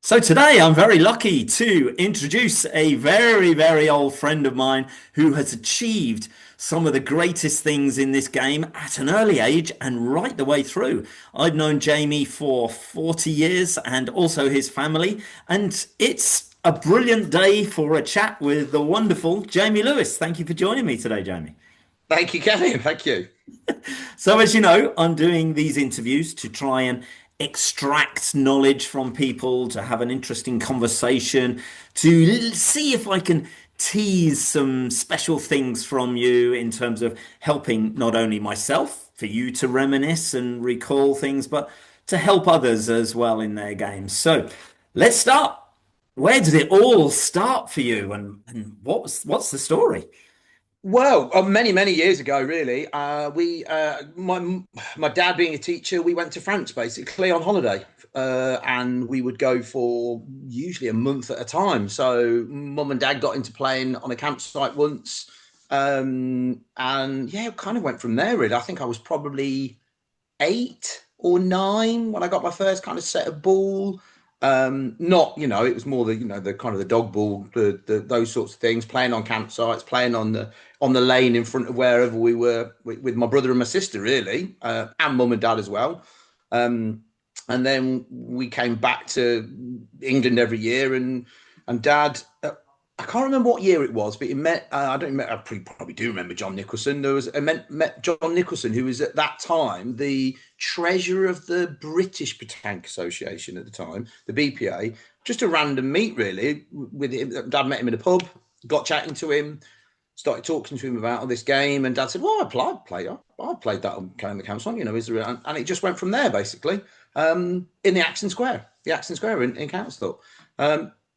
So today I'm very lucky to introduce a very, very old friend of mine who has achieved some of the greatest things in this game at an early age and right the way through. I've known Jamie for 40 years and also his family, and it's a brilliant day for a chat with the wonderful Jamie Lewis. Thank you for joining me today, Jamie. Thank you, Kevin. Thank you. So, as you know, I'm doing these interviews to try and extract knowledge from people, to have an interesting conversation, to see if I can tease some special things from you in terms of helping not only myself, for you to reminisce and recall things, but to help others as well in their games. So, let's start. Where did it all start for you, and what's the story? Well, many years ago, really, my dad being a teacher, we went to France basically on holiday, and we would go for usually a month at a time. So, mum and dad got into playing on a campsite once, and yeah, it kind of went from there. Really, I think I was probably 8 or 9 when I got my first kind of set of ball. Not, it was more the kind of the dog ball, those sorts of things, playing on campsites, playing on the lane in front of wherever we were with my brother and my sister, really, and mum and dad as well. And then we came back to England every year, and dad, I can't remember what year it was, but he met. I don't remember. I probably do remember John Nicholson. I met John Nicholson, who was at that time the treasurer of the British Petanque Association at the time, the BPA. Just a random meet, really. With him, Dad met him in a pub, got chatting to him, started talking to him about this game, and Dad said, "Well, I played that on the campsite. Is there?" And it just went from there, basically. In the Acton Square in Council.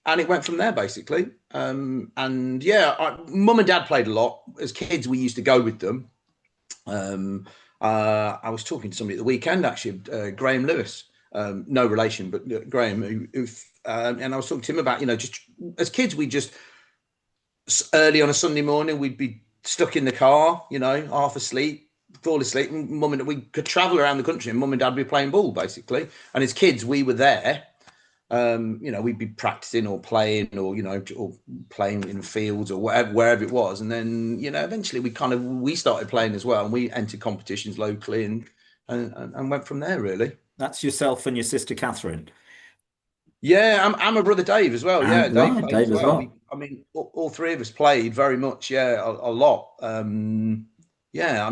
And it went from there, basically. And yeah, mum and dad played a lot. As kids, we used to go with them. I was talking to somebody at the weekend, actually, Graham Lewis, no relation, but Graham, and I was talking to him about, just as kids, we just early on a Sunday morning, we'd be stuck in the car, half asleep, fall asleep, and we could travel around the country, and mum and dad would be playing ball, basically. And as kids, we were there. We'd be practicing or playing or playing in fields or wherever it was. And then, eventually we started playing as well. And we entered competitions locally and went from there, really. That's yourself and your sister Catherine. Yeah, I'm a brother Dave as well. Yeah, And Dave right, played as Dave as well. well. All three of us played very much. Yeah, a lot. Yeah,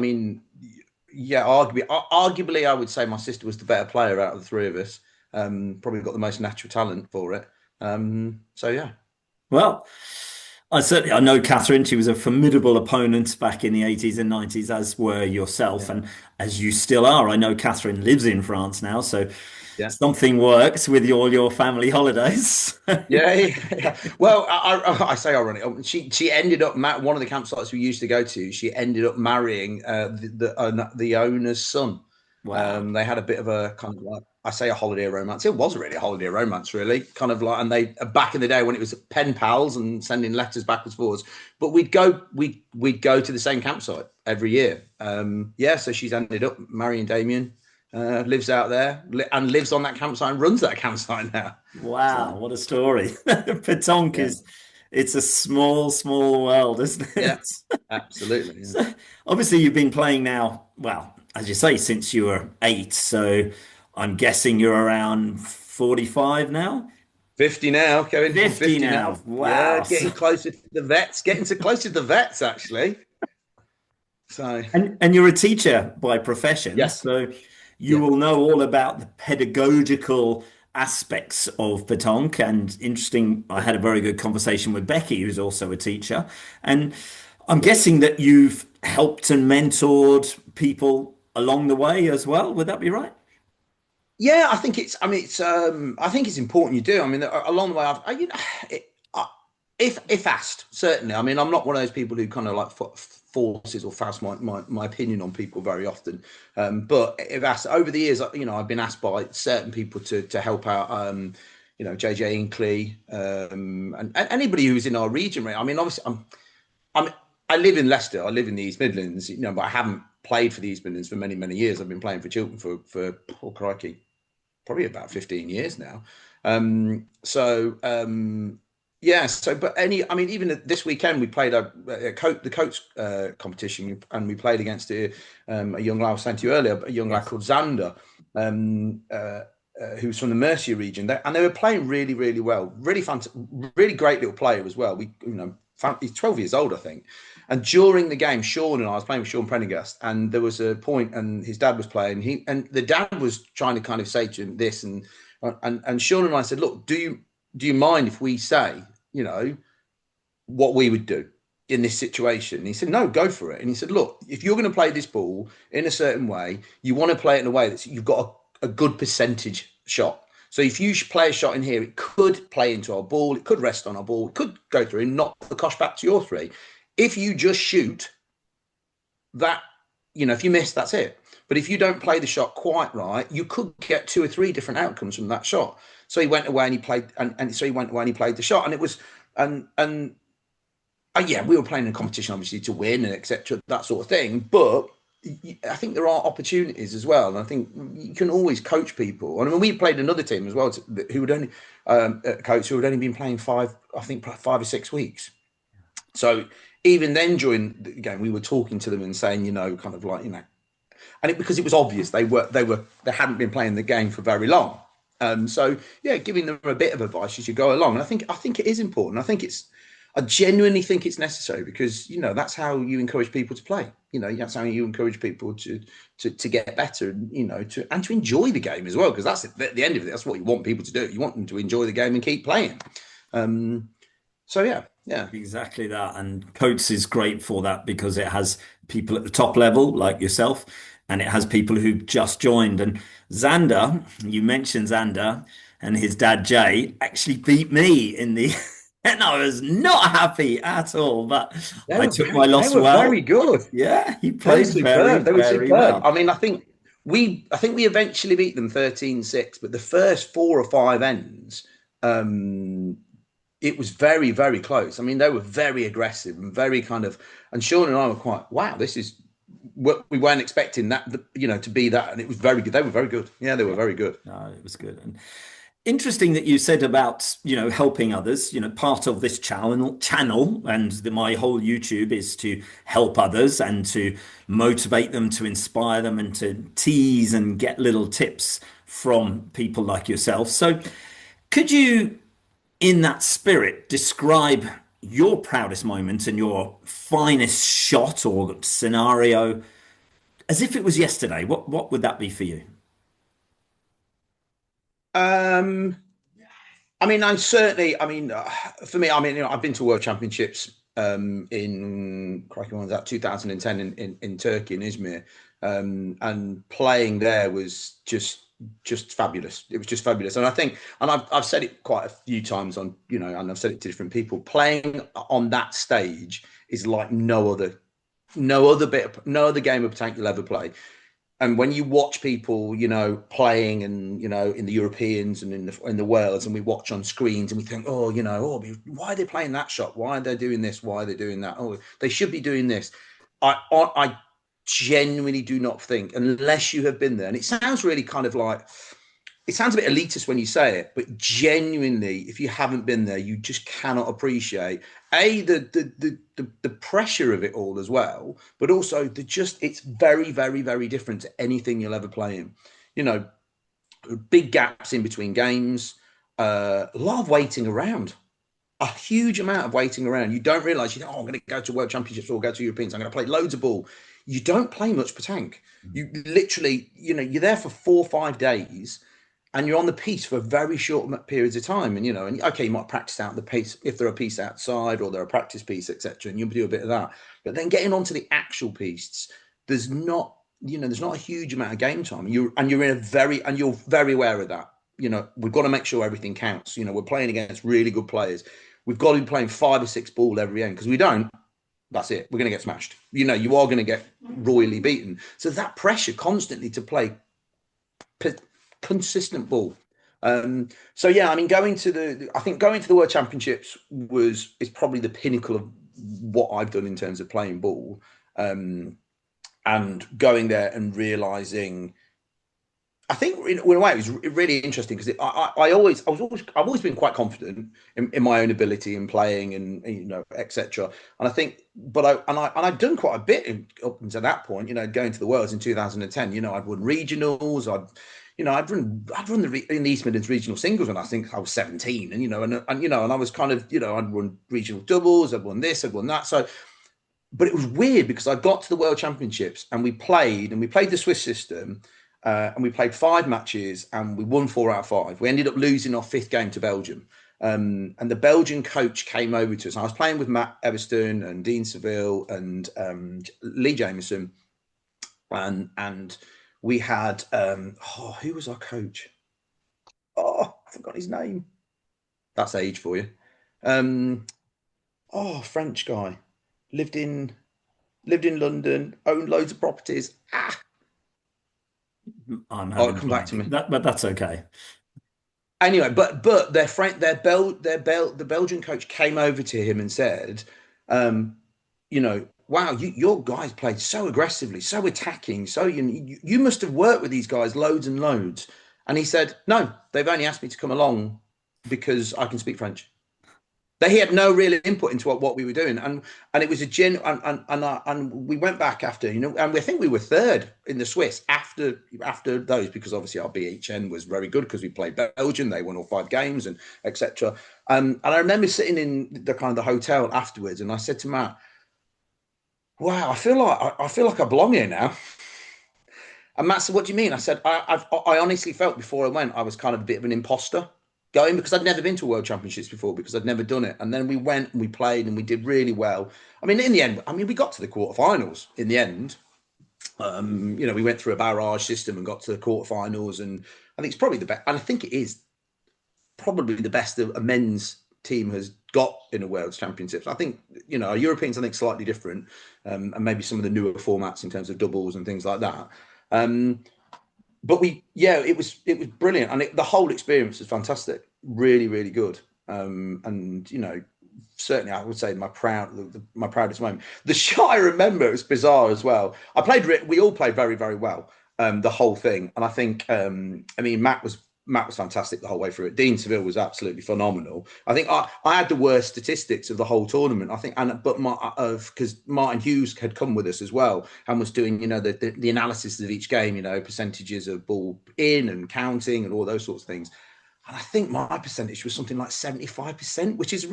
arguably, I would say my sister was the better player out of the three of us. Probably got the most natural talent for it. So yeah. Well, I know Catherine. She was a formidable opponent back in the 80s and 90s, as were yourself, Yeah. and as you still are. I know Catherine lives in France now, so Yeah. something works with all your family holidays. Yeah. Well, I say ironic. She ended up one of the campsites we used to go to. She ended up marrying the owner's son. Wow. They had a bit of a kind of like, I say, a holiday romance. It was really a holiday romance, really, kind of like. And they back in the day when it was pen pals and sending letters backwards forwards. But we'd go to the same campsite every year. Yeah. So she's ended up marrying Damien. Lives out there and lives on that campsite and runs that campsite now. Wow, So what a story. Petanque yeah, it's a small, small world, isn't yeah, it? absolutely. Yeah. So obviously you've been playing now, well, as you say, since you were 8. So I'm guessing you're around 45 now? 50 now, Kevin. I'm 50 50 now. now. Yeah, Wow. getting closer to the vets. Getting to closer to the vets, actually. So And you're a teacher by profession, yes, so you yeah. will know all about the pedagogical aspects of petanque. And interesting, I had a very good conversation with Becky, who's also a teacher, and I'm guessing that you've helped and mentored people along the way as well. Would that be right? Yeah, I think it's. I mean, it's. I think it's important you do. I mean, along the way, it, if asked, certainly. I mean, I'm not one of those people who kind of like forces or force my opinion on people very often. But if asked over the years, I've been asked by certain people to help out. JJ Inkley, and anybody who's in our region. Right? I mean, obviously, I'm. I live in Leicester. I live in the East Midlands. But I haven't played for the East Midlands for many years. I've been playing for Chiltern for oh crikey, probably about 15 years now. Yeah. So, but I mean, even this weekend we played the coach competition, and we played against a young lad I was saying to you earlier, a young lad Yes. called Xander, who's from the Mercia region, and they were playing really, really well. Really really great little player as well. He's 12 years old, I think. And during the game, Sean and I was playing with Sean Prendergast, and there was a point, and his dad was playing. And the dad was trying to kind of say to him this, and Sean and I said, "Look, do you mind if we say, you know, what we would do in this situation?" And he said, "No, go for it." And he said, "Look, if you're going to play this ball in a certain way, you want to play it in a way that you've got a good percentage shot. So if you play a shot in here, it could play into our ball, it could rest on our ball, it could go through and knock the cosh back to your three. If you just shoot that, if you miss, that's it. But if you don't play the shot quite right, you could get two or three different outcomes from that shot." So he went away and he played, and so he went away and he played the shot, and it was, and yeah, we were playing in a competition, obviously, to win and etc., that sort of thing. But I think there are opportunities as well, and I think you can always coach people. And I mean, we played another team as well who would only coach who had only been playing 5 or 6 weeks. So even then, during the game, we were talking to them and saying, kind of like, and because it was obvious they hadn't been playing the game for very long. So yeah, giving them a bit of advice as you go along, and I think it is important. I genuinely think it's necessary, because that's how you encourage people to play. That's how you encourage people to get better, and to enjoy the game as well, because that's at the end of it. That's what you want people to do. You want them to enjoy the game and keep playing. So yeah, yeah. Exactly that. And Coates is great for that because it has people at the top level like yourself, and it has people who've just joined. And Xander, you mentioned Xander, and his dad Jay actually beat me in the, and I was not happy at all, but They I were took my very, they loss were very well. good. Yeah, he They were played very, superb. They were very superb. well. I mean, I think we eventually beat them 13-6, but the first 4 or 5 ends, um, it was very, very close. I mean, they were very aggressive and very kind of, and Sean and I were quite, wow, this is what we weren't expecting that, to be that. And it was very good. They were very good. Yeah, they were Yeah, very good. no, it was good. And interesting that you said about, helping others. Part of this channel and my whole YouTube is to help others and to motivate them, to inspire them, and to tease and get little tips from people like yourself. So, could you, in that spirit, describe your proudest moment and your finest shot or scenario as if it was yesterday? What would that be for you? Um, I mean, for me, I mean, I've been to World Championships in crikey, when was that? 2010 in Turkey, in Izmir, and playing there was just fabulous. It was just fabulous, and I think, and I've said it quite a few times on, and I've said it to different people. Playing on that stage is like no other game of Petanque you'll ever play. And when you watch people, playing, and in the Europeans and in the worlds, and we watch on screens and we think, oh, why are they playing that shot? Why are they doing this? Why are they doing that? Oh, they should be doing this. I genuinely do not think, unless you have been there, and it sounds really kind of like, it sounds a bit elitist when you say it, but genuinely, if you haven't been there, you just cannot appreciate the pressure of it all as well, but also it's very, very, very different to anything you'll ever play in. You know, big gaps in between games, a lot of waiting around, a huge amount of waiting around. You don't realise, I'm going to go to World Championships or go to Europeans. I'm going to play loads of ball. You don't play much petanque. You literally, you're there for 4 or 5 days, and you're on the piece for very short periods of time. And okay, you might practice out the piece if there are a piece outside or there are a practice piece, etc. And you'll do a bit of that. But then getting onto the actual piece, there's not, there's not a huge amount of game time. You're very aware of that. We've got to make sure everything counts. We're playing against really good players. We've got to be playing 5 or 6 ball every end, because we don't, that's it. We're going to get smashed. You are going to get royally beaten. So that pressure constantly to play consistent ball. So yeah, I mean, I think going to the World Championships is probably the pinnacle of what I've done in terms of playing ball, and going there and realizing I think in a way it was really interesting because I've always been quite confident in my own ability in playing and etc. And I think, but I'd done quite a bit up until that point. Going to the Worlds in 2010. I'd won regionals. I'd run in the East Midlands regional singles when I think I was 17, and I was kind of I'd run regional doubles. I'd won this. I'd won that. So, but it was weird because I got to the World Championships and we played the Swiss system. And we played 5 matches and we won 4 out of 5. We ended up losing our 5th game to Belgium. And the Belgian coach came over to us. I was playing with Matt Everston and Dean Seville and Lee Jameson. And we had, who was our coach? Oh, I forgot his name. That's age for you. French guy. Lived in London, owned loads of properties. I'm I'll having a come back to blank. me. But that's okay. Anyway, but the Belgian coach came over to him and said, wow, your guys played so aggressively, so attacking, so you must have worked with these guys loads and loads. And he said, no, they've only asked me to come along because I can speak French. That he had no real input into what we were doing, and it was a and we went back after and I think we were 3rd in the Swiss after those because obviously our BHN was very good because we played Belgium, they won all 5 games and etc. And I remember sitting in the kind of the hotel afterwards, and I said to Matt, "Wow, I feel like I belong here now." And Matt said, "What do you mean?" I said, I honestly felt before I went I was kind of a bit of an imposter going because I'd never been to World Championships before because I'd never done it. And then we went and we played and we did really well. I mean, in the end, we got to the quarterfinals in the end. We went through a barrage system and got to the quarterfinals. And I think it's probably the best. And I think it is probably the best that a men's team has got in a World Championships. I think, Europeans, I think slightly different. And maybe some of the newer formats in terms of doubles and things like that. But it was brilliant, and the whole experience was fantastic, really, really good. And certainly I would say my proudest moment. The shot I remember, it was bizarre as well. We all played very, very well, the whole thing, and I think Matt was fantastic the whole way through it. Dean Seville was absolutely phenomenal. I think I had the worst statistics of the whole tournament. I think, because Martin Hughes had come with us as well and was doing, the analysis of each game, percentages of ball in and counting and all those sorts of things. And I think my percentage was something like 75%, which is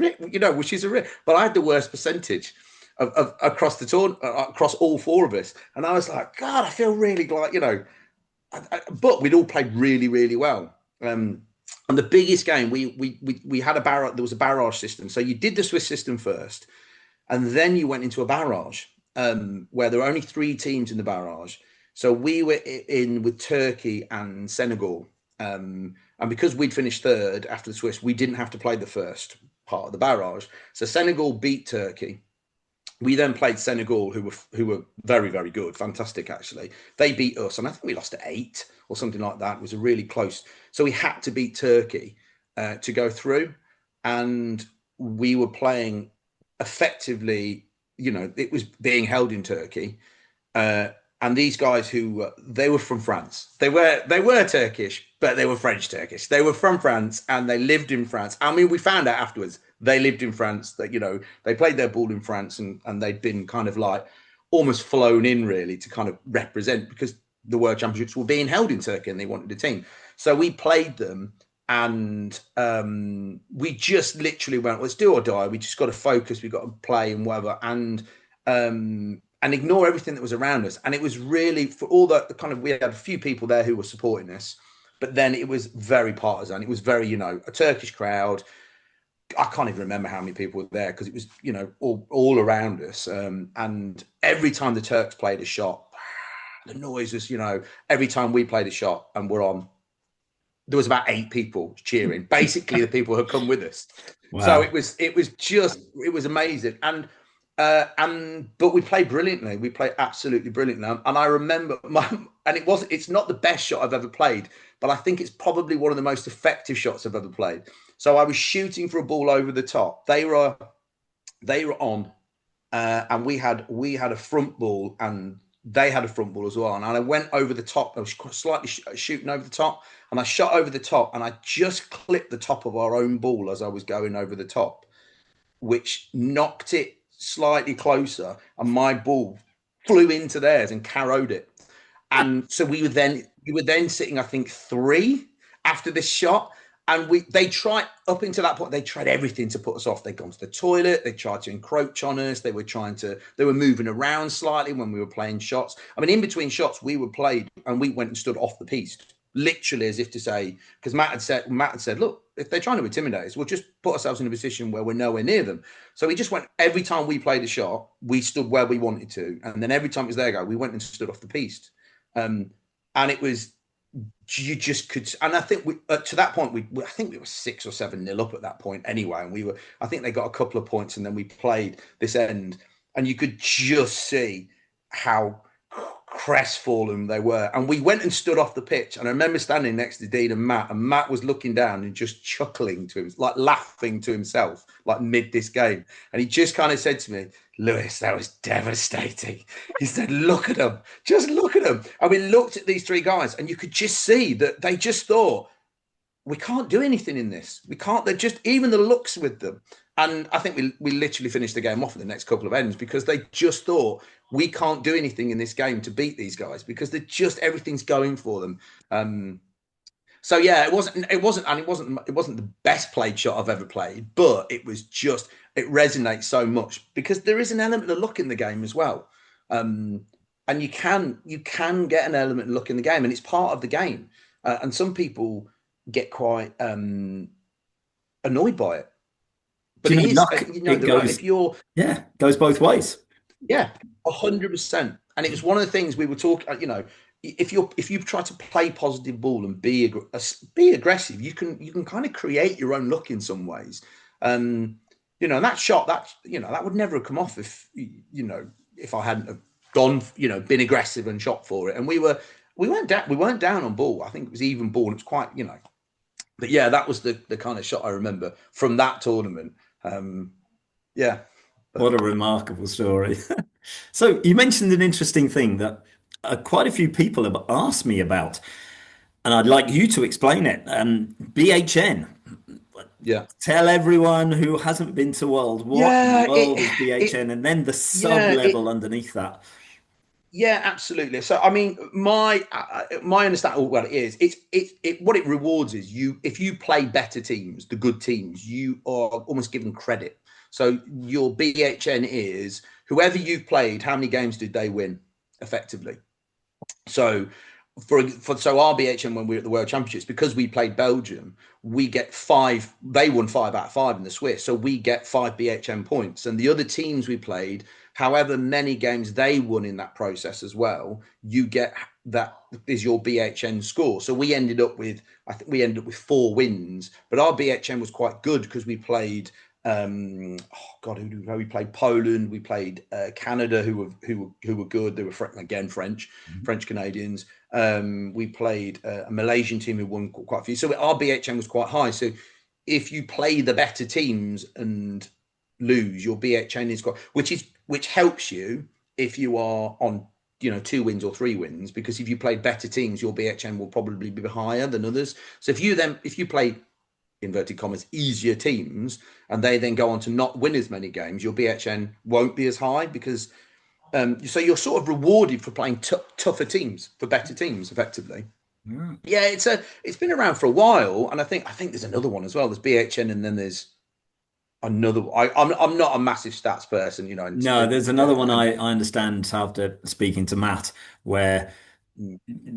but I had the worst percentage of across the tournament, across all 4 of us. And I was like, God, I feel really like, but we'd all played really, really well. And the biggest game, we had there was a barrage system. So you did the Swiss system first, and then you went into a barrage where there were only 3 teams in the barrage. So we were in with Turkey and Senegal. And because we'd finished 3rd after the Swiss, we didn't have to play the first part of the barrage. So Senegal beat Turkey. We then played Senegal, who were very, very good, fantastic actually. They beat us, and I think we lost to 8 or something like that. It was a really close. So we had to beat Turkey to go through, and we were playing effectively. It was being held in Turkey, and these guys they were from France. They were Turkish, but they were French Turkish. They were from France and they lived in France. I mean, we found out afterwards they lived in France. That they played their ball in France, and they'd been kind of like almost flown in really to kind of represent because the World Championships were being held in Turkey and they wanted a team. So we played them, and we just literally went, let's do or die. We just got to focus. We got to play and whatever, and ignore everything that was around us. And it was really, for all the kind of, we had a few people there who were supporting us, but then it was very partisan. It was very, a Turkish crowd. I can't even remember how many people were there because it was, all around us. And every time the Turks played a shot, the noise was, every time we played a shot and we're on, there was about 8 people cheering. Basically, the people who had come with us. Wow. So it was amazing. But we played brilliantly. We played absolutely brilliantly. And I remember it's not the best shot I've ever played, but I think it's probably one of the most effective shots I've ever played. So I was shooting for a ball over the top. They were on, and we had a front ball, and they had a front ball as well, and I went over the top. I was slightly shooting over the top, and I shot over the top, and I just clipped the top of our own ball as I was going over the top, which knocked it slightly closer, and my ball flew into theirs and carried it. And so we were then sitting, I think, three after this shot. And they tried up until that point, they tried everything to put us off. They'd gone to the toilet, they tried to encroach on us, they were moving around slightly when we were playing shots. I mean, in between shots, we were played and we went and stood off the piste, literally as if to say, because Matt had said, look, if they're trying to intimidate us, we'll just put ourselves in a position where we're nowhere near them. So we just went, every time we played a shot, we stood where we wanted to. And then every time it was their go, we went and stood off the piste. And it was, you just could, and I think to that point I think we were 6 or 7 nil up at that point anyway, and I think they got a couple of points, and then we played this end, and you could just see how crestfallen they were. And we went and stood off the pitch, and I remember standing next to Dean and Matt was looking down and just chuckling to him, like laughing to himself, like mid this game, and he just kind of said to me, Lewis, that was devastating. He said, look at them, just look at them. And we looked at these three guys, and you could just see that they just thought, we can't do anything in this. We can't, they're just, even the looks with them. And I think we literally finished the game off in the next couple of ends because they just thought, we can't do anything in this game to beat these guys because they're just, everything's going for them. So yeah, it wasn't the best played shot I've ever played, but it resonates so much because there is an element of luck in the game as well. And you can get an element of luck in the game, and it's part of the game. And some people get quite annoyed by it, but Do it you know, is, luck, it the right, goes, if you're, yeah, goes both ways. yeah, 100%. And it was one of the things we were talking, if you try to play positive ball and be aggressive, you can kind of create your own luck in some ways. And that shot, that would never have come off if I hadn't have gone, been aggressive and shot for it. And we weren't down on ball. I think it was even ball. It was quite, but yeah, that was the kind of shot I remember from that tournament. Yeah. What a remarkable story. So you mentioned an interesting thing that quite a few people have asked me about, and I'd like you to explain it. BHN. Yeah. Tell everyone who hasn't been to World, what in the Yeah, world is BHN, and then the sub yeah, level underneath that. yeah, absolutely. So, I mean, my understanding, well, it is, what it rewards is if you play better teams, the good teams, you are almost given credit. So your BHN is whoever you've played, how many games did they win effectively? So so our BHN, when we were at the World Championships, because we played Belgium, we get five. They won 5 out of 5 in the Swiss, so we get 5 BHN points. And the other teams we played, however many games they won in that process as well, you get that is your BHN score. So I think we ended up with 4 wins, but our BHN was quite good because we played. Oh God, we played Poland, we played Canada, who were good. They were again French Canadians. We played a Malaysian team who won quite a few. So our BHN was quite high. So if you play the better teams and lose, your BHN is quite, which helps you if you are on 2 wins or 3 wins, because if you play better teams, your BHN will probably be higher than others. So if you play inverted commas easier teams and they then go on to not win as many games, your BHN won't be as high because so you're sort of rewarded for playing tougher teams, for better teams effectively. Yeah. Yeah, it's been around for a while, and I think there's another one as well. There's BHN, and then there's another. I'm not a massive stats person, No, there's another one I understand after speaking to Matt, where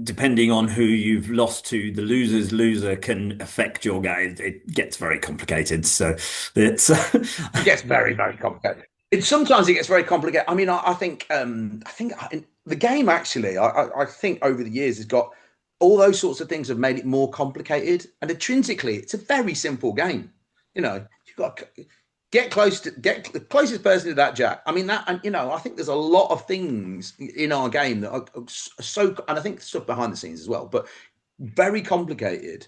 depending on who you've lost to, the loser's loser can affect your game. It gets very complicated. So it's it gets very, very complicated. Sometimes it gets very complicated. I mean, I think the game actually, I think over the years has got all those sorts of things have made it more complicated. And intrinsically, it's a very simple game. You've got to get the closest person to that jack. I mean that, and I think there's a lot of things in our game that are so, and I think stuff behind the scenes as well, but very complicated.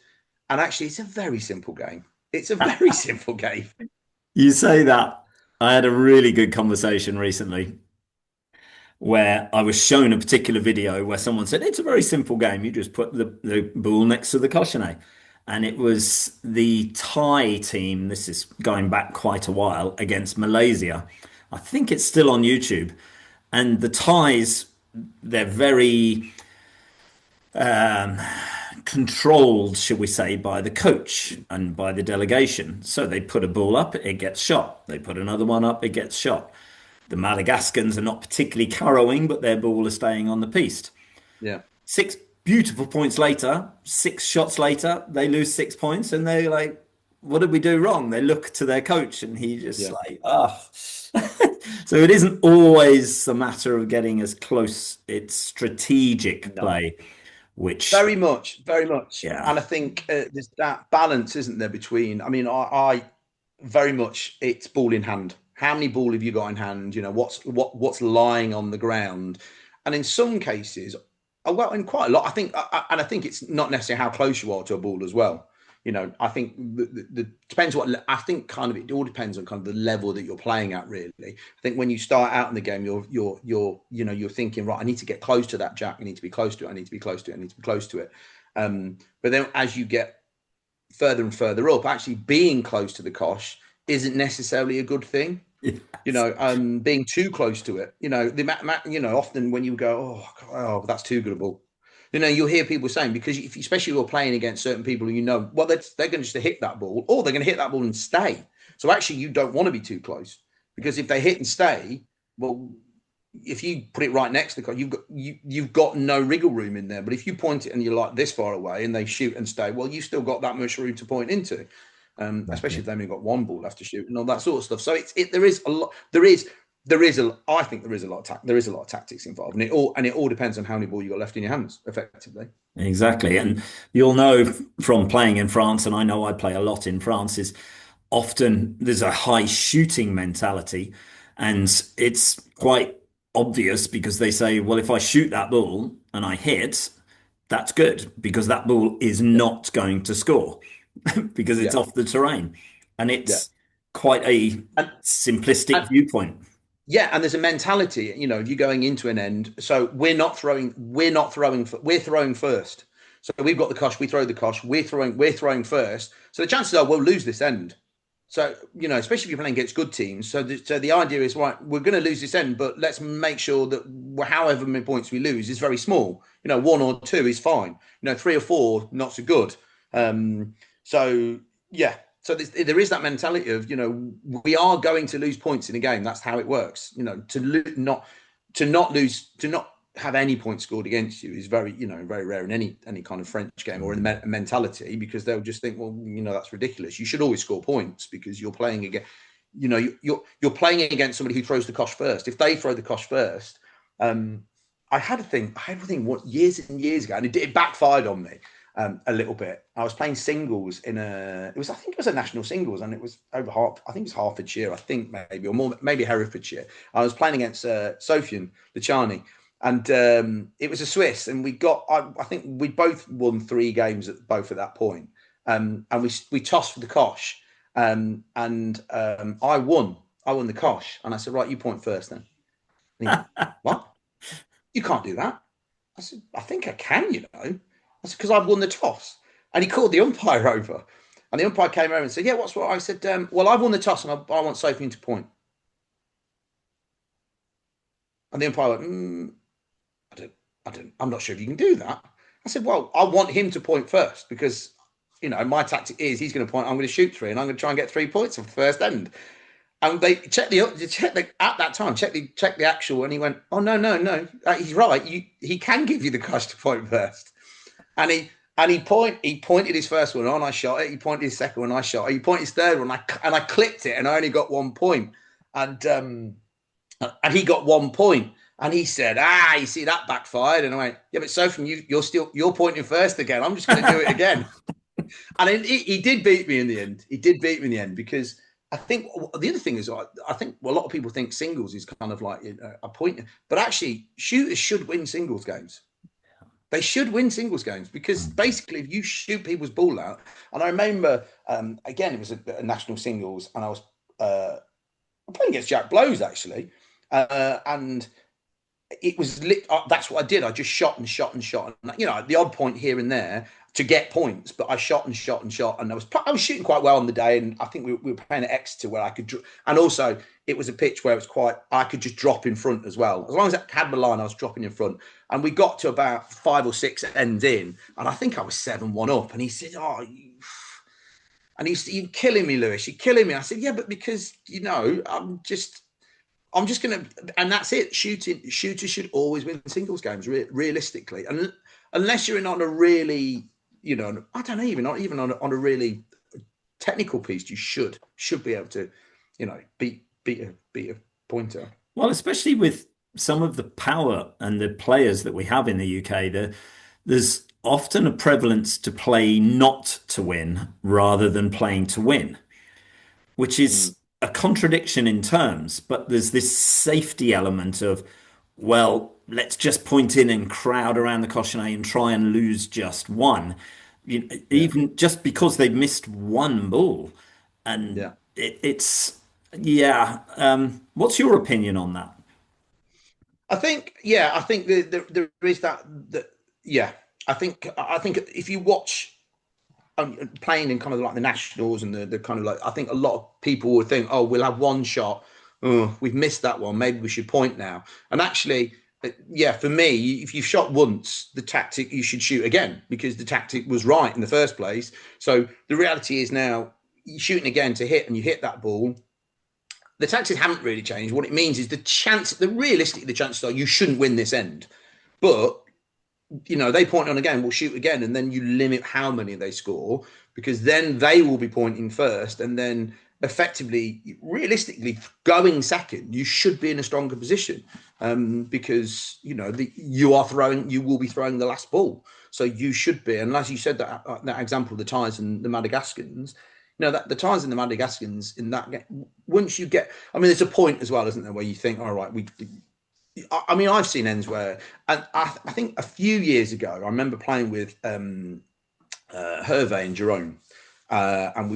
And actually, it's a very simple game. It's a very simple game. you say that. I had a really good conversation recently where I was shown a particular video where someone said, it's a very simple game. You just put the ball next to the cochonnet. And it was the Thai team, this is going back quite a while, against Malaysia. I think it's still on YouTube. And the Thais, they're very controlled, shall we say, by the coach and by the delegation. So they put a ball up, it gets shot. They put another one up, it gets shot. The Madagascans are not particularly carrowing, but their ball is staying on the piste. Yeah. Six beautiful points later, six shots later, they lose 6 points, and they're like, what did we do wrong? They look to their coach, and he just Yeah. like, ah. So it isn't always a matter of getting as close. It's strategic No. play, which, Very much, very much. yeah, And I think there's that balance, isn't there, between, I mean, I very much, it's ball in hand. How many ball have you got in hand? You know, what's lying on the ground? And in some cases, well, in quite a lot, I think, and I think it's not necessarily how close you are to a ball as well. You know, I think the depends what I think. Kind of, it all depends on kind of the level that you're playing at. Really, I think when you start out in the game, you're thinking, right, I need to get close to that jack. I need to be close to it. I need to be close to it. I need to be close to it. But then as you get further and further up, actually being close to the cosh isn't necessarily a good thing. You yes. know, being too close to it. You know, often when you go, oh, that's too good a ball. You know, you'll hear people saying, because if, especially if you're playing against certain people, you know, well, they're going to just hit that ball, or they're going to hit that ball and stay. So actually, you don't want to be too close, because if they hit and stay, well, if you put it right next to the car, you've got no wriggle room in there. But if you point it and you're like this far away and they shoot and stay, well, you've still got that much room to point into. Especially if Exactly. they've only got one ball left to shoot and all that sort of stuff. So there is a lot. I think there is a lot of tactics involved, and it all depends on how many ball you got left in your hands, effectively. Exactly. And you'll know from playing in France, and I know I play a lot in France, is often there's a high shooting mentality. And it's quite obvious because they say, well, if I shoot that ball and I hit, that's good because that ball is Yeah, not going to score because it's yeah, off the terrain. And yeah, it's quite a and simplistic and viewpoint. yeah, and there's a mentality. You know, if you're going into an end, so we're throwing first. So we've got the cosh, we throw the cosh, we're throwing first. So the chances are we'll lose this end. So, you know, especially if you're playing against good teams. So the idea is, right, we're going to lose this end, but let's make sure that however many points we lose is very small. You know, one or two is fine. You know, three or four, not so good. Um, so, yeah. So there is that mentality of, you know, we are going to lose points in a game. That's how it works. You know, to not have any points scored against you is very, you know, very rare in any kind of French game or in the mentality, because they'll just think, well, you know, that's ridiculous. You should always score points because you're playing against, you know, you're playing against somebody who throws the cosh first. If they throw the cosh first, um, I had a thing what years and years ago, and it backfired on me a little bit. I was playing singles I think it was a national singles, and it was over I think it was Hertfordshire, I think maybe, or more, maybe Herefordshire. I was playing against Sofian Luciani, and it was a Swiss, and I think we both won 3 games at that point, and we tossed for the cosh, and I won the cosh, and I said, right, you point first then. And he went, what? You can't do that. I said, I think I can, you know. I said, because I've won the toss. And he called the umpire over. And the umpire came over and said, yeah, what's what? I said, well, I've won the toss, and I want Sophie to point. And the umpire went, I'm not sure if you can do that. I said, well, I want him to point first, because, you know, my tactic is he's going to point, I'm going to shoot 3, and I'm going to try and get 3 points off the first end. And they checked at that time, check the actual, and he went, oh, no, he's right. He can give you the cash to point first. And he pointed his first one on, I shot it. He pointed his second one, I shot it. He pointed his third one, and I clipped it, and I only got 1 point. And he got 1 point. And he said, you see, that backfired. And I went, yeah, but Sophie, you're pointing first again. I'm just going to do it again. And he did beat me in the end. He did beat me in the end, because I think the other thing is, I think a lot of people think singles is kind of like a point, but actually shooters should win singles games. They should win singles games, because basically if you shoot people's ball out, and I remember, again, it was a national singles, and I was playing against Jack Blows, actually. And it was lit. That's what I did. I just shot and shot and shot, and the odd point here and there to get points. But I shot and shot and shot, and I was shooting quite well on the day. And I think we were playing at Exeter where I could, and also it was a pitch where it was quite. I could just drop in front as well. As long as I had my line, I was dropping in front. And we got to about 5 or 6 ends in, and I think I was 7-1 up. And he said, "Oh." And you're killing me, Lewis. You're killing me. I said, yeah, but because I'm just gonna, and that's it. Shooters should always win singles games, realistically, and unless you're in on a really, I don't know, even not even on a really technical piece, you should be able to, beat a pointer. Well, especially with some of the power and the players that we have in the UK, there's often a prevalence to play not to win rather than playing to win, which Mm, is a contradiction in terms, but there's this safety element of, well, let's just point in and crowd around the cochonnet and try and lose just one, yeah, even just because they've missed one ball. And yeah. yeah. What's your opinion on that? I think there is that, yeah. I think if you watch playing in kind of like the nationals and the kind of like, I think a lot of people would think, oh, we'll have one shot. Oh, we've missed that one. Maybe we should point now. And actually, yeah, for me, if you've shot once, the tactic you should shoot again because the tactic was right in the first place. So the reality is now you're shooting again to hit and you hit that ball. The tactics haven't really changed. What it means is realistically, the chances are you shouldn't win this end. But they point on again, we'll shoot again, and then you limit how many they score because then they will be pointing first, and then effectively, realistically, going second, you should be in a stronger position because you will be throwing the last ball, so you should be. And as you said that example of the Thais and the Madagascans. That the Thais and the Madagascans in that game, once you get, I mean, there's a point as well, isn't there, where you think, all right, I mean, I've seen ends where, and I think a few years ago, I remember playing with Hervé and Jerome, and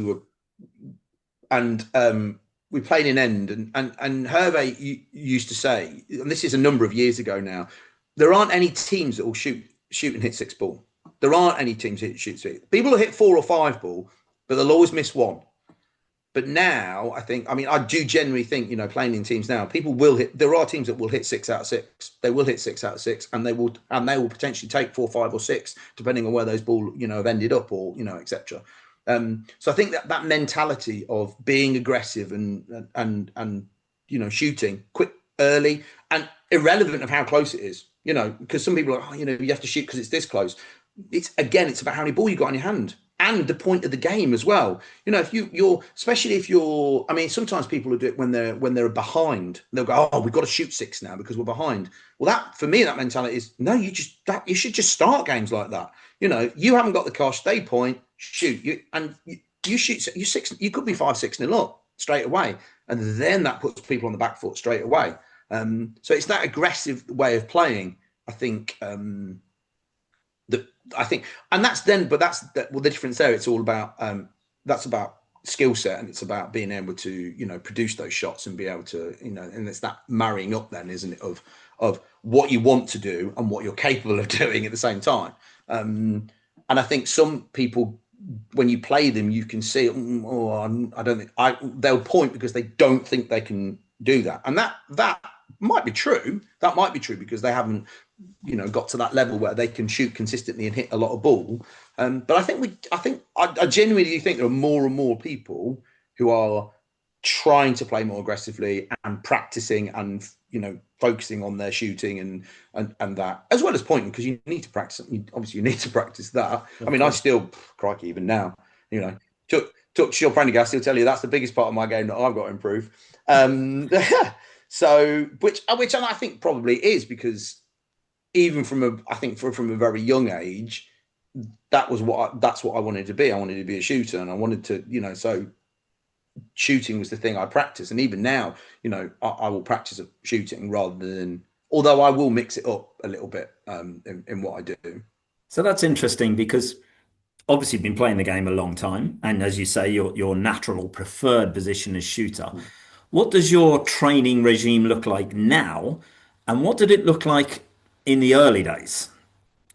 we played in end, and Hervé used to say, and this is a number of years ago now, there aren't any teams that will shoot and hit six ball. There aren't any teams that shoot six. People will hit 4 or 5 ball, but they'll always miss one. But now I mean, I do generally think, playing in teams now, people will hit. There are teams that will hit 6 out of 6. They will hit 6 out of 6, and they will potentially take 4, 5, or 6, depending on where those ball, have ended up, or etc. So I think that mentality of being aggressive and shooting quick, early, and irrelevant of how close it is. Because some people are, you have to shoot because it's this close. It's about how many ball you got in your hand and the point of the game as well. If you're, especially if you're, I mean, sometimes people will do it when they're behind. They'll go, oh, we've got to shoot 6 now because we're behind. Well, that for me, that mentality is no. You should just start games like that. You haven't got the cost. They point, shoot you shoot you 6. You could be 5-6 nil up straight away, and then that puts people on the back foot straight away. So it's that aggressive way of playing. I think. And that's then, but well, the difference there. It's all about that's about skill set, and it's about being able to produce those shots and be able to and it's that marrying up then, isn't it, of what you want to do and what you're capable of doing at the same time. And I think some people, when you play them, you can see, I don't think they'll point because they don't think they can do that, and that might be true. That might be true because they haven't got to that level where they can shoot consistently and hit a lot of ball. But I genuinely think there are more and more people who are trying to play more aggressively and practicing and focusing on their shooting and that, as well as pointing, because you need to practice. Obviously, you need to practice that. I Of mean, I course. still, crikey, even now, took Sean Prendergast, he'll tell you that's the biggest part of my game that I've got to improve. So, which I think probably is because even from a very young age, that's what I wanted to be. I wanted to be a shooter, and I wanted to, so shooting was the thing I practiced. And even now, I will practice shooting rather than, although I will mix it up a little bit in what I do. So that's interesting because obviously you've been playing the game a long time, and as you say, your natural preferred position is shooter. What does your training regime look like now? And what did it look like in the early days?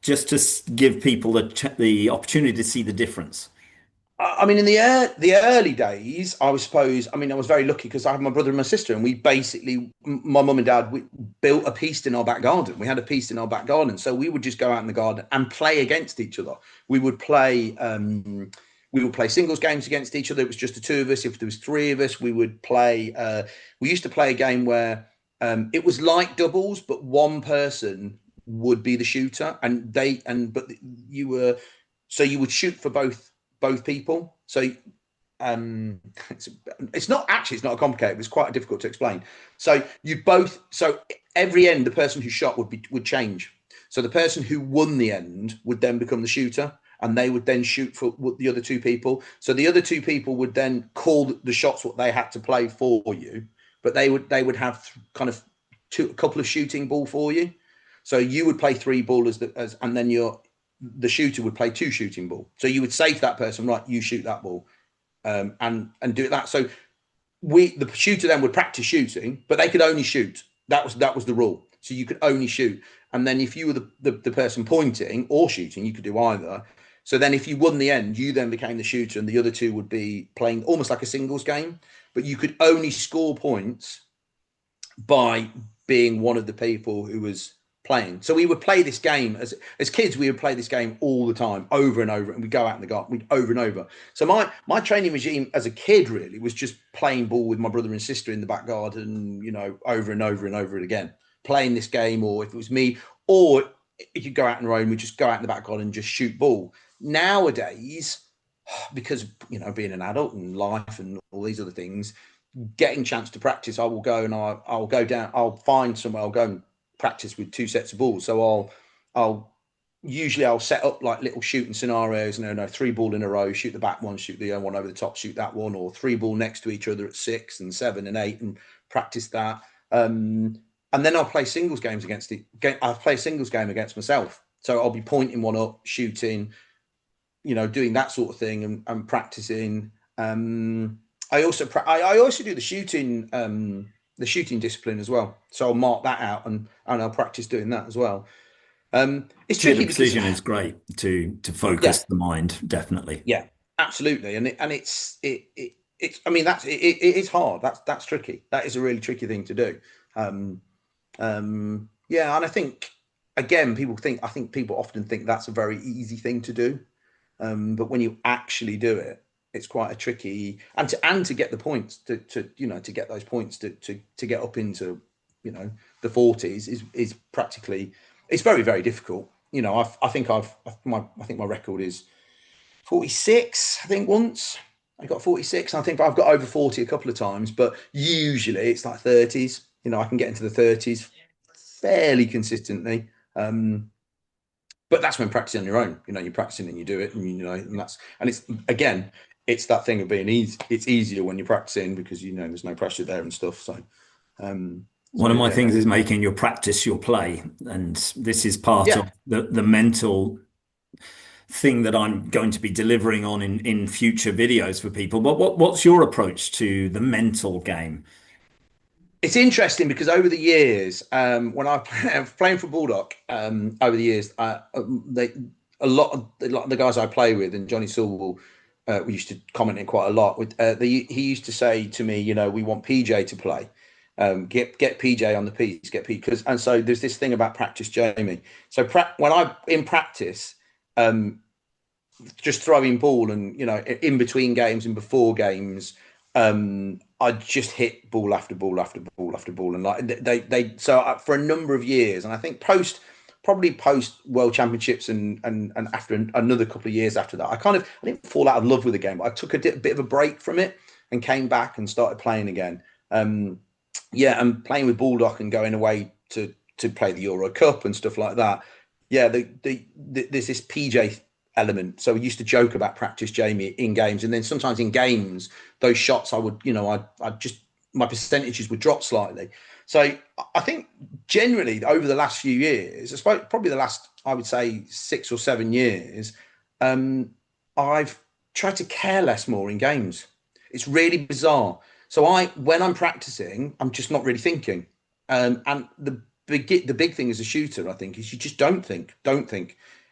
Just to give people the opportunity to see the difference. I mean, in the early days, I was suppose. I mean, I was very lucky because I had my brother and my sister, and we basically, my mum and dad, we built a piste in our back garden. We had a piste in our back garden, so we would just go out in the garden and play against each other. We would play, we would play singles games against each other. It was just the two of us. If there was three of us, we would play. We used to play a game where it was like doubles, but one person would be the shooter, and but you were so you would shoot for both people. So um, it's not actually it's not complicated. It's quite difficult to explain. So you both so every end the person who shot would change. So the person who won the end would then become the shooter, and they would then shoot for the other two people. So the other two people would then call the shots what they had to play for you, but they would have kind of a couple of shooting ball for you. So you would play three ball and then the shooter would play two shooting ball. So you would say to that person, right, you shoot that ball, and do that. So the shooter then would practice shooting, but they could only shoot. That was the rule. So you could only shoot, and then if you were the person pointing or shooting, you could do either. So then if you won the end, you then became the shooter, and the other two would be playing almost like a singles game, but you could only score points by being one of the people who was playing. So we would play this game as kids. We would play this game all the time, over and over, and we'd go out in the garden, we'd over and over. So my training regime as a kid really was just playing ball with my brother and sister in the back garden, over and over and over again, playing this game. Or if it was me, or if you go out on your own, we just go out in the back garden and just shoot ball. Nowadays, because being an adult and life and all these other things, getting chance to practice, I will go and I'll go down. I'll find somewhere. I'll go and practice with two sets of balls. So I'll set up like little shooting scenarios. No, three ball in a row, shoot the back one, shoot the other one over the top, shoot that one, or three ball next to each other at 6 and 7 and 8, and practice that. And then I'll play singles games against it. I'll play a singles game against myself. So I'll be pointing one up, shooting, doing that sort of thing, and practicing. I also do the shooting discipline as well. So I'll mark that out, and I'll practice doing that as well. It's Theatre tricky because precision is great to yeah, focus the mind, definitely. yeah, absolutely, and it's I mean it is hard. That's tricky. That is a really tricky thing to do. Um, yeah, and I think again, I think people often think that's a very easy thing to do. But when you actually do it, it's quite a tricky, and to get the points to get those points to get up into the 40s is practically, it's very very difficult. I think my record is 46. I think once I got 46. I think I've got over 40 a couple of times, but usually it's like 30s. I can get into the 30s fairly consistently. But that's when practicing on your own. You're practicing and you do it, and it's again, it's that thing of being easy. It's easier when you're practicing because there's no pressure there and stuff. One of my Yeah, things is making your practice your play, and this is part yeah. of the mental thing that I'm going to be delivering on in future videos for people. But what's your approach to the mental game? It's interesting because over the years, when I was playing for Bulldog, over the years, a lot of the guys I play with, and Johnny Silver, we used to comment in quite a lot. He used to say to me, we want PJ to play, get PJ on the piece, and so there's this thing about practice, Jamie. So when I in practice, just throwing ball, and in between games and before games, I just hit ball after ball after ball after ball, and like for a number of years, and I think probably post World Championships, and after another couple of years after that, I didn't fall out of love with the game, but I took a bit of a break from it and came back and started playing again. Yeah, and playing with Bulldog and going away to play the EuroCup and stuff like that. Yeah, there's this PJ element. So we used to joke about practice Jamie in games, and then sometimes in games, those shots I just my percentages would drop slightly. So I think generally over the last few years, I suppose probably the last, I would say 6 or 7 years, I've tried to care less more in games. It's really bizarre. So when I'm practicing, I'm just not really thinking. And the the big thing as a shooter, I think, is you just don't think.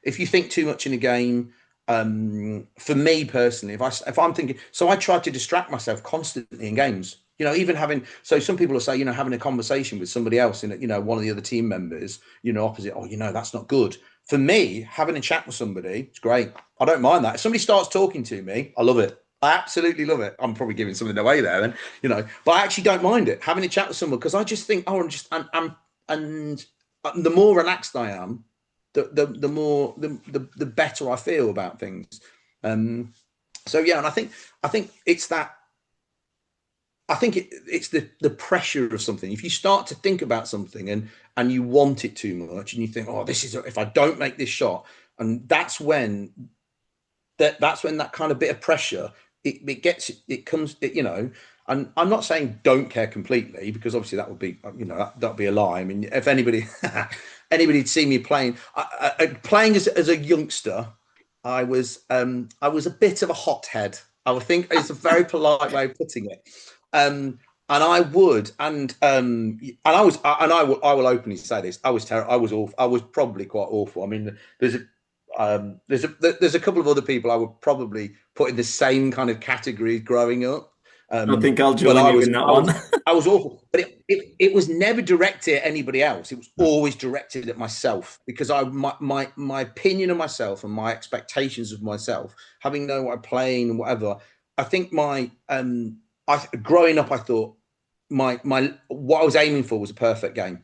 If you think too much in a game, for me personally, if I'm thinking, so I try to distract myself constantly in games. Even having, so some people will say, having a conversation with somebody else in, one of the other team members, opposite. Oh, that's not good. For me, having a chat with somebody, it's great. I don't mind that. If somebody starts talking to me, I love it. I absolutely love it. I'm probably giving something away there, and but I actually don't mind it having a chat with someone, because I just think, oh, I'm and the more relaxed I am, the more the better I feel about things. So yeah, and I think it's that. I think it's the pressure of something. If you start to think about something and you want it too much, and you think, oh, this is, if I don't make this shot, and that's when that kind of bit of pressure, it comes, and I'm not saying don't care completely, because obviously that would be, that'd be a lie. I mean, if anybody'd see me playing as a youngster, I was a bit of a hothead. I would think it's a very polite way of putting it. And I would, I will openly say this. I was terrible. I was awful. I was probably quite awful. I mean, there's a couple of other people I would probably put in the same kind of category growing up. I think I'll But join I you was in that I one. was I was awful. But it was never directed at anybody else. It was always directed at myself, because my opinion of myself and my expectations of myself, having known what I'm playing and whatever. I think growing up, I thought my what I was aiming for was a perfect game.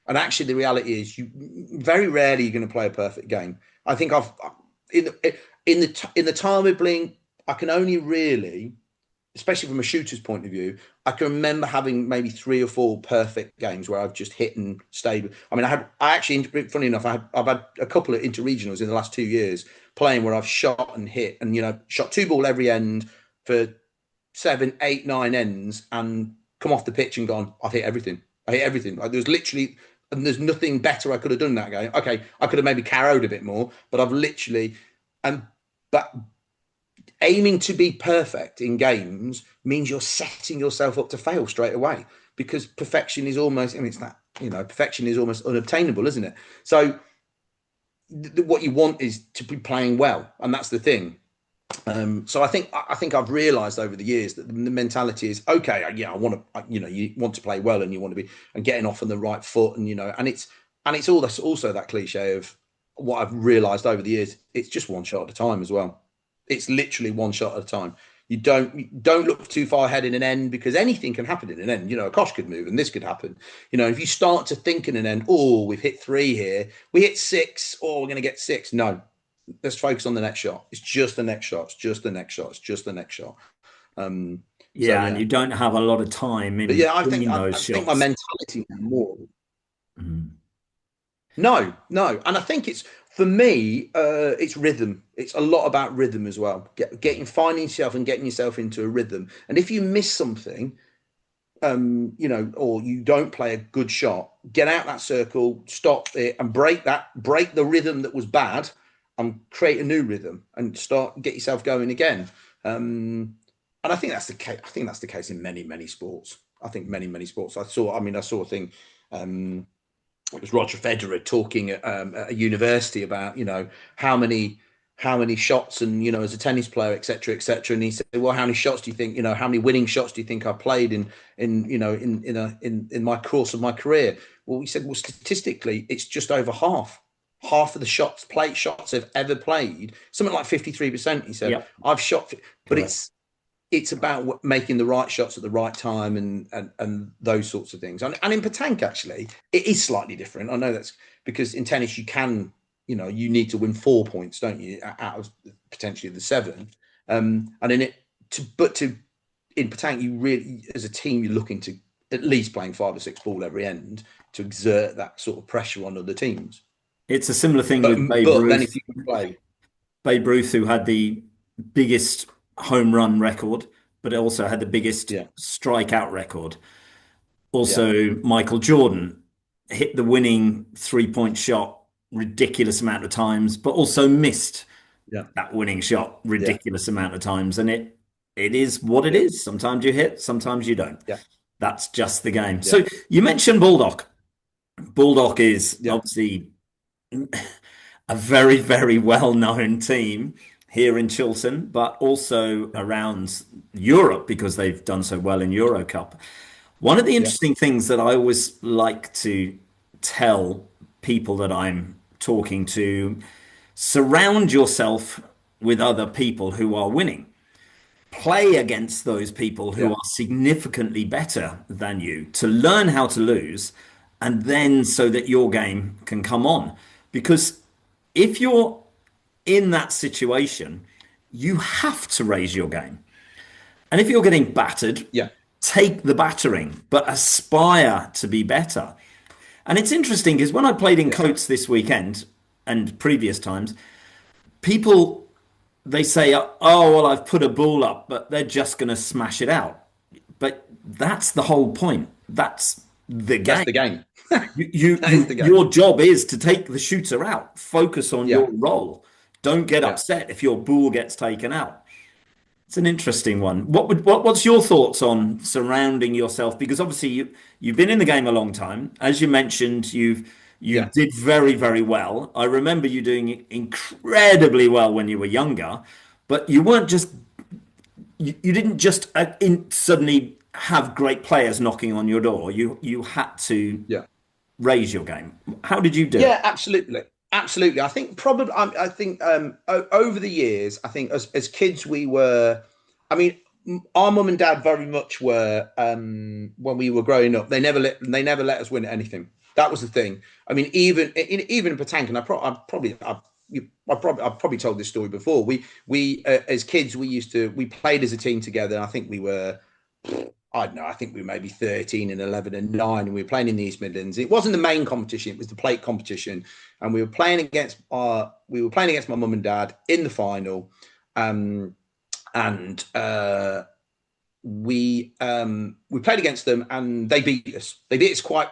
And actually, the reality is, you very rarely you're going to play a perfect game. I think in in the time of being, I can only really, especially from a shooter's point of view, I can remember having maybe 3 or 4 perfect games where I've just hit and stayed. I mean, I actually, funny enough, I've had a couple of interregionals in the last 2 years playing, where I've shot and hit, and shot 2 ball every end for 7, 8, 9 ends, and come off the pitch and gone, I've hit everything. I hit everything. Like, there's literally, and there's nothing better I could have done in that game. Okay, I could have maybe carried a bit more, but I've literally, and but aiming to be perfect in games means you're setting yourself up to fail straight away, because perfection is almost, I mean, it's that, perfection is almost unobtainable, isn't it? So what you want is to be playing well, and that's the thing. So I think I've realised over the years that the mentality is, okay. Yeah, I want to, you want to play well, and you want to be, and getting off on the right foot, and it's all that's also that cliche of what I've realised over the years. It's just one shot at a time as well. It's literally one shot at a time. You don't look too far ahead in an end, because anything can happen in an end. A cosh could move and this could happen. If you start to think in an end, oh, we've hit 3 here, we hit 6, or we're going to get 6. No, let's focus on the next shot. It's just the next shot. It's just the next shot. It's just the next shot. So Yeah, and yeah, you don't have a lot of time but in yeah, I think between I, those I think my shots. mentality more. Mm. No, no, and I think it's, for me, it's rhythm. It's a lot about rhythm as well. Finding yourself and getting yourself into a rhythm. And if you miss something, or you don't play a good shot, get out that circle, stop it, and break the rhythm that was bad, and create a new rhythm, and get yourself going again. And I think that's the case. I think that's the case in many, many sports. I think many sports. I saw a thing. It was Roger Federer talking at a university about, how many shots, and as a tennis player, etc., and he said, well, how many shots do you think, how many winning shots do you think I played in my course of my career? Well, he said, well, statistically, it's just over half of the shots I've ever played, something like 53%. He said, Yep, I've shot, but correct. it's about making the right shots at the right time, and those sorts of things. And in pétanque, actually, it is slightly different. I know that's because in tennis you need to win 4 points, don't you, out of potentially the 7. And in pétanque, you really, as a team, you're looking to at least playing 5 or 6 ball every end, to exert that sort of pressure on other teams. It's a similar thing But with Babe but then Ruth. if you can play, Babe Ruth, who had the biggest home run record, but also had the biggest yeah, strikeout record. yeah, Also, Michael Jordan hit the winning 3-point shot ridiculous amount of times, but also missed yeah, that winning shot yeah, ridiculous amount of times. And it is what it yeah, is. Sometimes you hit, sometimes you don't. yeah, That's just the game. yeah, So you mentioned Bulldog. Bulldog is Yeah, obviously a very, very well-known team here in Chiltern, but also yeah, around Europe because they've done so well in EuroCup. One of the yeah, interesting things that I always like to tell people that I'm talking to, surround yourself with other people who are winning. Play against those people who yeah, are significantly better than you to learn how to lose, and then so that your game can come on. Because if you're in that situation, you have to raise your game. And if you're getting battered, yeah, take the battering, but aspire to be better. And it's interesting because when I played in yeah, Coates this weekend and previous times, people they say, "Oh, well, I've put a ball up, but they're just going to smash it out." But that's the whole point. That's the that's game. the game. That is the game. Your job is to take the shooter out. Focus on Yeah, your role. Don't get yeah. upset if your ball gets taken out. It's an interesting one. What's your thoughts on surrounding yourself? Because obviously you've been in the game a long time. As you mentioned, you Yeah. did very, very well. I remember you doing incredibly well when you were younger, but you didn't just suddenly have great players knocking on your door. You had to Yeah. raise your game. How did you do it? Yeah, absolutely. Absolutely. I think probably, I think over the years, I think as kids, we were, I mean, our mum and dad very much were, when we were growing up, they never let us win at anything. That was the thing. I mean, even in Petanque, and I've probably told this story before. We as kids, we played as a team together. I think we were, I don't know, I think we were maybe 13 and 11 and 9, and we were playing in the East Midlands. It wasn't the main competition, it was the plate competition. And we were playing against my mum and dad in the final. Um, and we played against them and they beat us. They beat us quite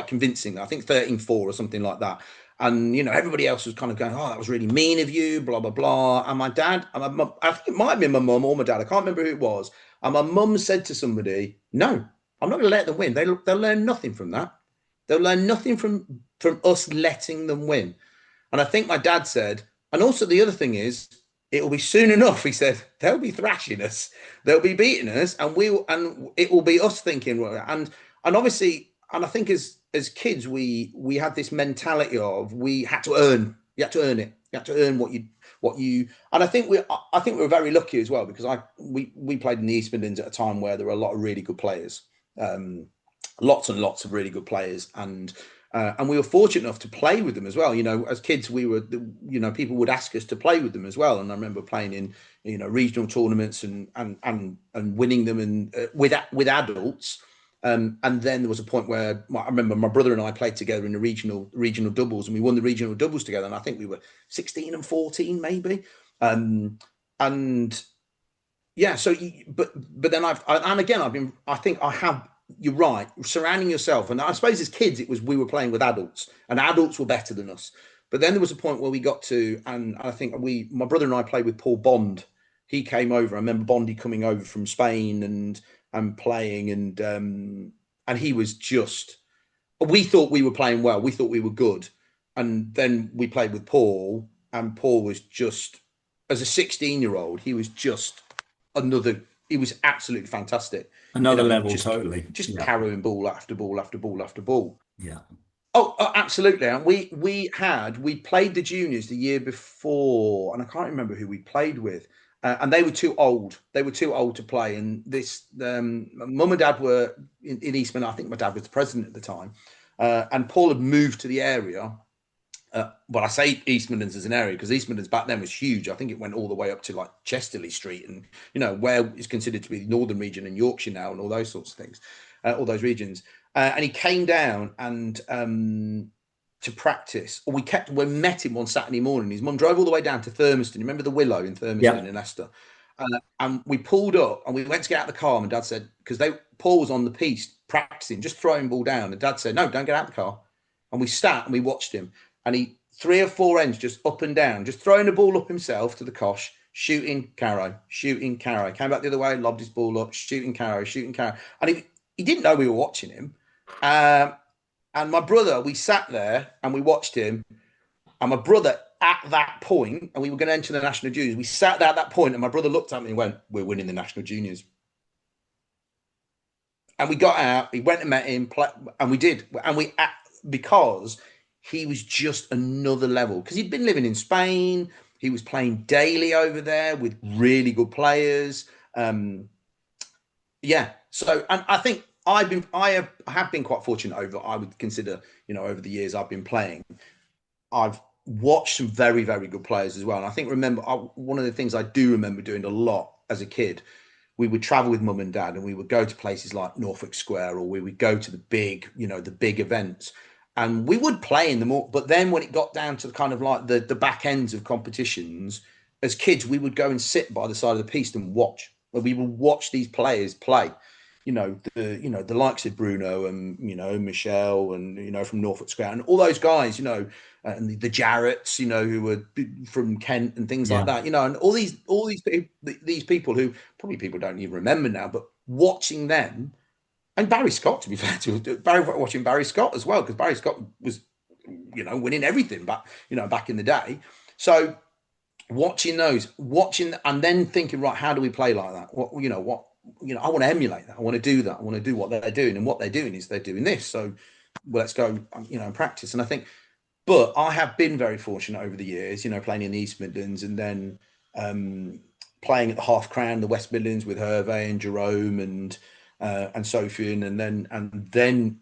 convincingly. I think 13-4 or something like that. And everybody else was kind of going, "Oh, that was really mean of you," blah blah blah. And my dad, I think it might have been my mum or my dad. I can't remember who it was. And my mum said to somebody, "No, I'm not going to let them win. They'll learn nothing from that. They'll learn nothing from us letting them win." And I think my dad said, and also the other thing is, it'll be soon enough. He said they'll be thrashing us, they'll be beating us, and it will be us thinking. And obviously, and I think as kids, we had this mentality of we had to earn. You had to earn it. You had to earn what you. And I think we were very lucky as well because we played in the East Midlands at a time where there were a lot of really good players. Um, Lots and lots of really good players, and we were fortunate enough to play with them as well. As kids, people would ask us to play with them as well. And I remember playing in, regional tournaments and winning them and with adults. And then there was a point where I remember my brother and I played together in the regional doubles, and we won the regional doubles together. And I think we were 16 and 14, maybe. And yeah, but then I think I have. You're right. Surrounding yourself, and I suppose as kids, it was we were playing with adults, and adults were better than us. But then there was a point where we got to, and I think my brother and I played with Paul Bond. He came over. I remember Bondy coming over from Spain and playing, and he was just. We thought we were playing well. We thought we were good, and then we played with Paul, and Paul was just, as a 16-year-old, he was just another. He was absolutely fantastic. Another level, Just totally. Yeah, carrying ball after ball after ball after ball. yeah. Oh, absolutely. And we played the juniors the year before, and I can't remember who we played with. And they were too old. They were too old to play. And mum and dad were in Eastman. I think my dad was the president at the time, and Paul had moved to the area. Well, I say East Midlands as an area because East Midlands back then was huge. I think it went all the way up to like Chesterley Street, and where is considered to be the Northern region and Yorkshire now, and all those sorts of things, all those regions. And he came down and to practice. We met him one Saturday morning. His mum drove all the way down to Thurmaston. You remember the Willow in Thurmaston Yeah. in Leicester? And we pulled up and we went to get out of the car. And Dad said, because Paul was on the piste practicing, just throwing ball down. And Dad said, "No, don't get out of the car." And we sat and we watched him. And he 3 or 4 ends just up and down, just throwing the ball up himself to the cosh, shooting carrow, shooting carrow. Came back the other way, lobbed his ball up, shooting carrow, shooting carrow. And he didn't know we were watching him. And my brother, we sat there and we watched him. And my brother, at that point, and we were going to enter the national juniors, we sat there at that point, and my brother looked at me and went, "We're winning the national juniors." And we got out. He went and met him, and we did. And because he was just another level. Because he'd been living in Spain, he was playing daily over there with really good players. Um, yeah. So, and I think I have been quite fortunate over. I would consider, over the years I've been playing, I've watched some very, very good players as well. And I think one of the things I do remember doing a lot as a kid, we would travel with mum and dad, and we would go to places like Norfolk Square, or we would go to the big events, and we would play in them all. But then when it got down to kind of like the back ends of competitions, as kids, we would go and sit by the side of the piste and watch. Where we would watch these players play. The likes of Bruno and Michelle and from Norfolk Square and all those guys, and the Jarretts, who were from Kent and things like Yeah. that, and these people who probably people don't even remember now, but watching them, and Barry Scott, to be fair to Barry, watching Barry Scott as well, because Barry Scott was winning everything back in the day. So watching and then thinking, right, how do we play like that? I want to emulate that. I want to do that. I want to do what they're doing, and what they're doing is they're doing this. So let's go, and practice. And I think, but I have been very fortunate over the years, playing in the East Midlands, and then playing at the Half Crown, the West Midlands, with Hervé and Jerome and Sophie, and then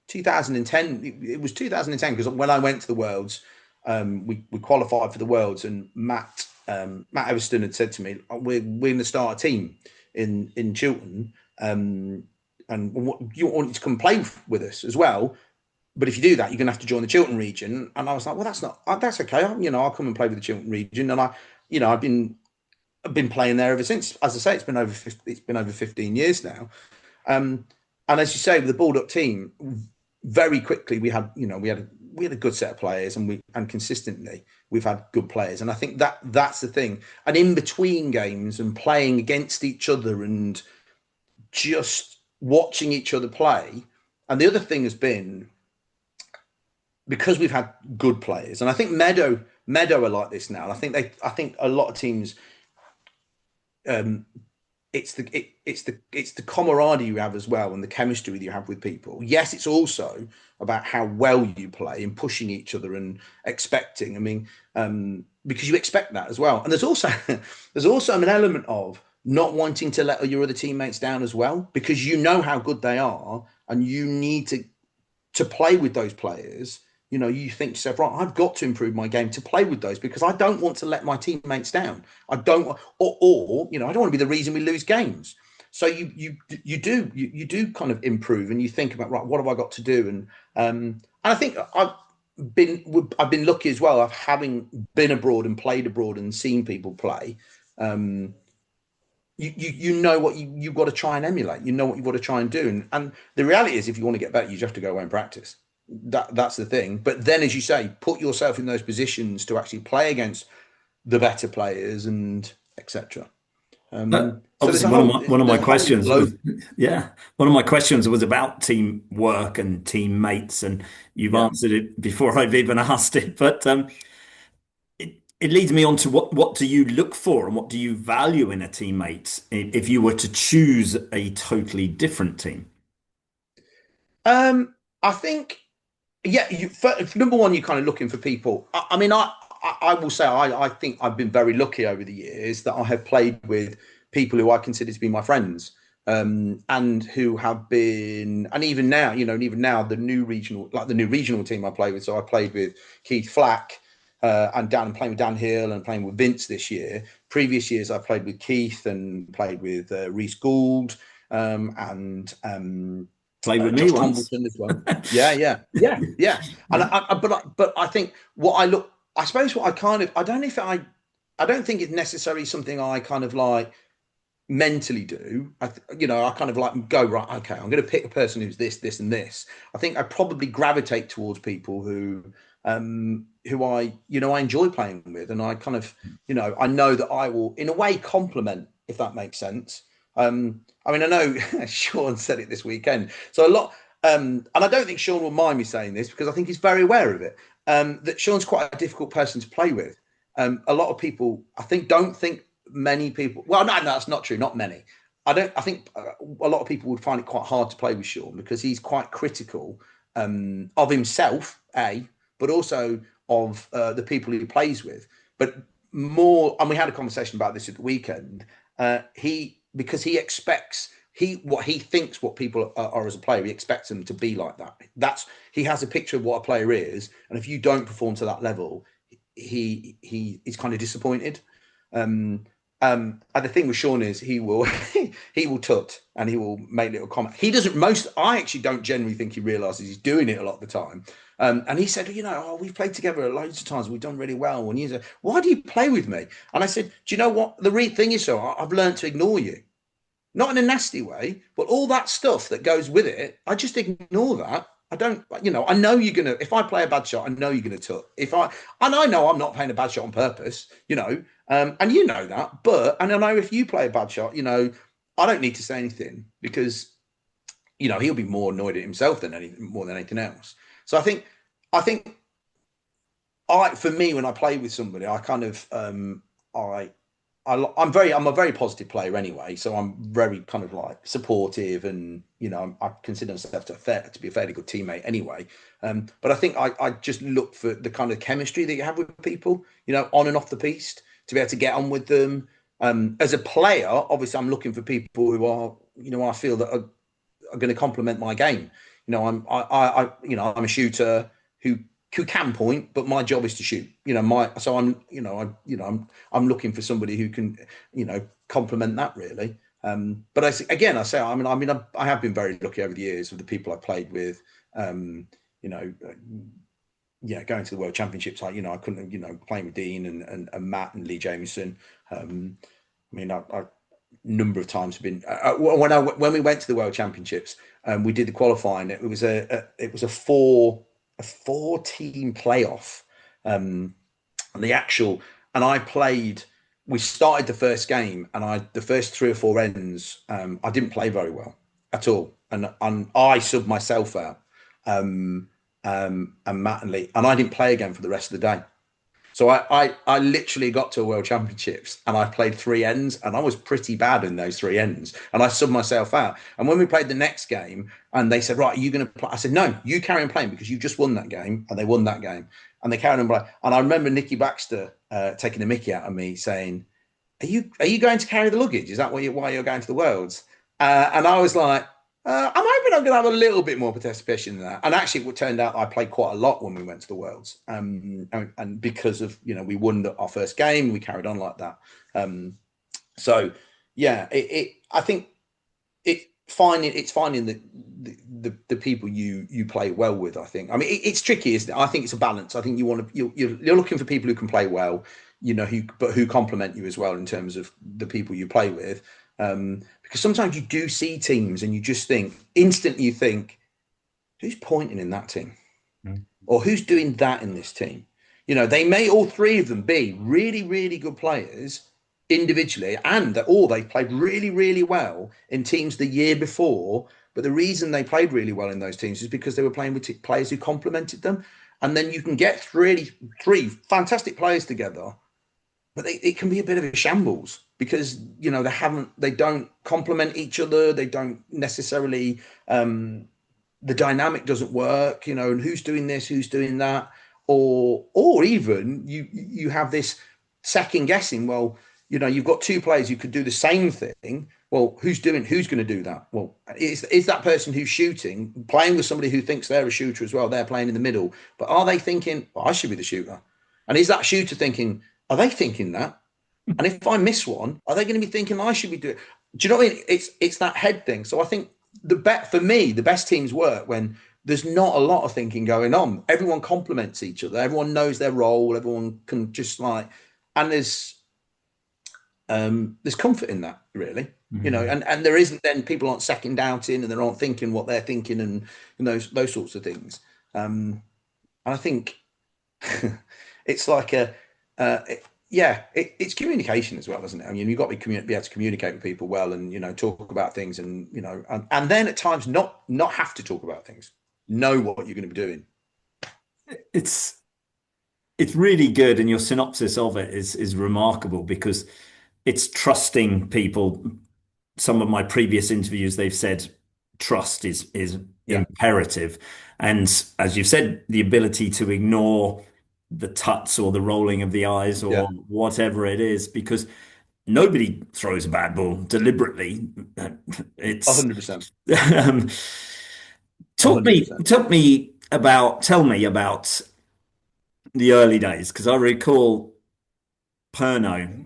2010. It was 2010 because when I went to the Worlds, we qualified for the Worlds, and Matt Everston had said to me, "We're going to start a team in Chiltern, and you want you to come play with us as well. But if you do that, you're going to have to join the Chiltern region." And I was like, "Well, that's okay. I'll come and play with the Chiltern region." And I've been playing there ever since. As I say, it's been over 15 years now. And as you say, with the balled up team, very quickly we had a good set of players, and consistently we've had good players. And I think that's the thing. And in between games and playing against each other and just watching each other play. And the other thing has been, because we've had good players, and I think Meadow are like this now. I think a lot of teams, um, it's the camaraderie you have as well, and the chemistry that you have with people. Yes, it's also about how well you play and pushing each other and expecting. I mean, because you expect that as well. And there's also an element of not wanting to let your other teammates down as well, because you know how good they are, and you need to play with those players. You think to yourself, right, I've got to improve my game to play with those, because I don't want to let my teammates down. I don't, I don't want to be the reason we lose games. So you do kind of improve, and you think about, right, what have I got to do? And I think I've been lucky as well of having been abroad and played abroad and seen people play. Um, you know what you've got to try and emulate. You know what you've got to try and do. And the reality is, if you want to get better, you just have to go away and practice. That's the thing. But then, as you say, put yourself in those positions to actually play against the better players, and etc. So Obviously, one of my there's a whole questions load. was, yeah, one of my questions was about teamwork and teammates, and you've Yeah. answered it before I've even asked it. But it leads me on to what do you look for and what do you value in a teammate if you were to choose a totally different team? I think, yeah, number one, you're kind of looking for people. I mean, I will say, I think I've been very lucky over the years that I have played with people who I consider to be my friends, and who have been, and even now, the new regional team I play with. So I played with Keith Flack, and playing with Dan Hill and playing with Vince this year. Previous years, I played with Keith and played with Reece Gould, and Play with me Josh once. Templeton as well. Yeah, yeah, yeah, yeah. And but I think I suppose what I don't know if I don't think it's necessarily something I kind of like mentally do. I kind of like go, right. Okay, I'm going to pick a person who's this, and this. I think I probably gravitate towards people who I enjoy playing with, and I kind of, I know that I will, in a way, complement, if that makes sense. I mean, I know Sean said it this weekend. So and I don't think Sean will mind me saying this because I think he's very aware of it. That Sean's quite a difficult person to play with. A lot of people, I think, don't think many people. Well, no, that's not true. Not many. I don't. I think a lot of people would find it quite hard to play with Sean because he's quite critical of himself, but also of the people he plays with. But more, and we had a conversation about this at the weekend. Because he expects what he thinks what people are as a player. He expects them to be like that. He has a picture of what a player is, and if you don't perform to that level, he is kind of disappointed. And the thing with Sean is he will he will tut and he will make little comments. He doesn't most. I actually don't generally think he realizes he's doing it a lot of the time. And he said, we've played together loads of times. We've done really well. And he said, why do you play with me? And I said, do you know what? The thing is, so I've learned to ignore you. Not in a nasty way, but all that stuff that goes with it, I just ignore that. I don't, I know you're going to, if I play a bad shot, I know you're going to tut. And I know I'm not playing a bad shot on purpose, and you know that, and I know if you play a bad shot, I don't need to say anything because, he'll be more annoyed at himself more than anything else. So I think for me, when I play with somebody, I kind of, I'm a very positive player anyway, so I'm very kind of like supportive, and I consider myself to be a fairly good teammate anyway. But I think I just look for the kind of chemistry that you have with people, on and off the piste, to be able to get on with them. As a player, obviously, I'm looking for people who are, I feel that are going to complement my game. I'm a shooter who can point, but my job is to shoot. I'm looking for somebody who can, complement that really. But I have been very lucky over the years with the people I've played with. Going to the World Championships, I couldn't, playing with Dean and Matt and Lee Jameson. I number of times have been when we went to the World Championships, we did the qualifying. It was a four team playoff. And I played. We started the first game, and the first 3 or 4 ends, I didn't play very well at all, and I subbed myself out, and Matt and Lee, and I didn't play again for the rest of the day. So I literally got to a World Championships and I played 3 ends, and I was pretty bad in those 3 ends, and I subbed myself out. And when we played the next game and they said, right, are you going to play? I said, no, you carry on playing because you just won that game, and they won that game. And they carried on playing. And I remember Nicky Baxter taking a mickey out of me saying, are you going to carry the luggage? Is that why you're going to the Worlds? And I was like, I'm hoping I'm going to have a little bit more participation than that. And actually, it turned out I played quite a lot when we went to the Worlds. And because of, we won our first game, we carried on like that. So, yeah, I think it's finding the people you play well with. I think. It's tricky, isn't it? I think it's a balance. I think you're looking for people who can play well, who complement you as well in terms of the people you play with. Because sometimes you do see teams and you just instantly think, who's pointing in that team? Or who's doing that in this team? They may all 3 of them be really, really good players individually, or they played really, really well in teams the year before. But the reason they played really well in those teams is because they were playing with players who complemented them. And then you can get 3 fantastic players together, but it can be a bit of a shambles because they don't complement each other. They don't necessarily, the dynamic doesn't work. And who's doing this, who's doing that, or even you have this second guessing. Well, you've got 2 players who could do the same thing. Well, who's going to do that? Well, is that person who's shooting playing with somebody who thinks they're a shooter as well? They're playing in the middle, but are they thinking, well, I should be the shooter? And is that shooter thinking, are they thinking that? And if I miss one, are they going to be thinking I should be doing? Do you know what I mean? It's that head thing. So I think for me, the best teams work when there's not a lot of thinking going on. Everyone complements each other. Everyone knows their role. Everyone can just and there's comfort in that, really. Mm-hmm. And there isn't, then people aren't second doubting and they aren't thinking what they're thinking and those sorts of things. And I think it's like yeah, it's communication as well, isn't it? I mean, you've got to be able to communicate with people well, and talk about things, and and then at times not have to talk about things. Know what you're going to be doing. It's it's really good, and your synopsis of it is remarkable because it's trusting people. Some of my previous interviews, they've said trust is Yeah, imperative. And as you've said, the ability to ignore the tuts or the rolling of the eyes or yeah, whatever it is, because nobody throws a bad ball deliberately. a It's hundred percent, um, a hundred percent. tell me about the early days, because I recall Perno,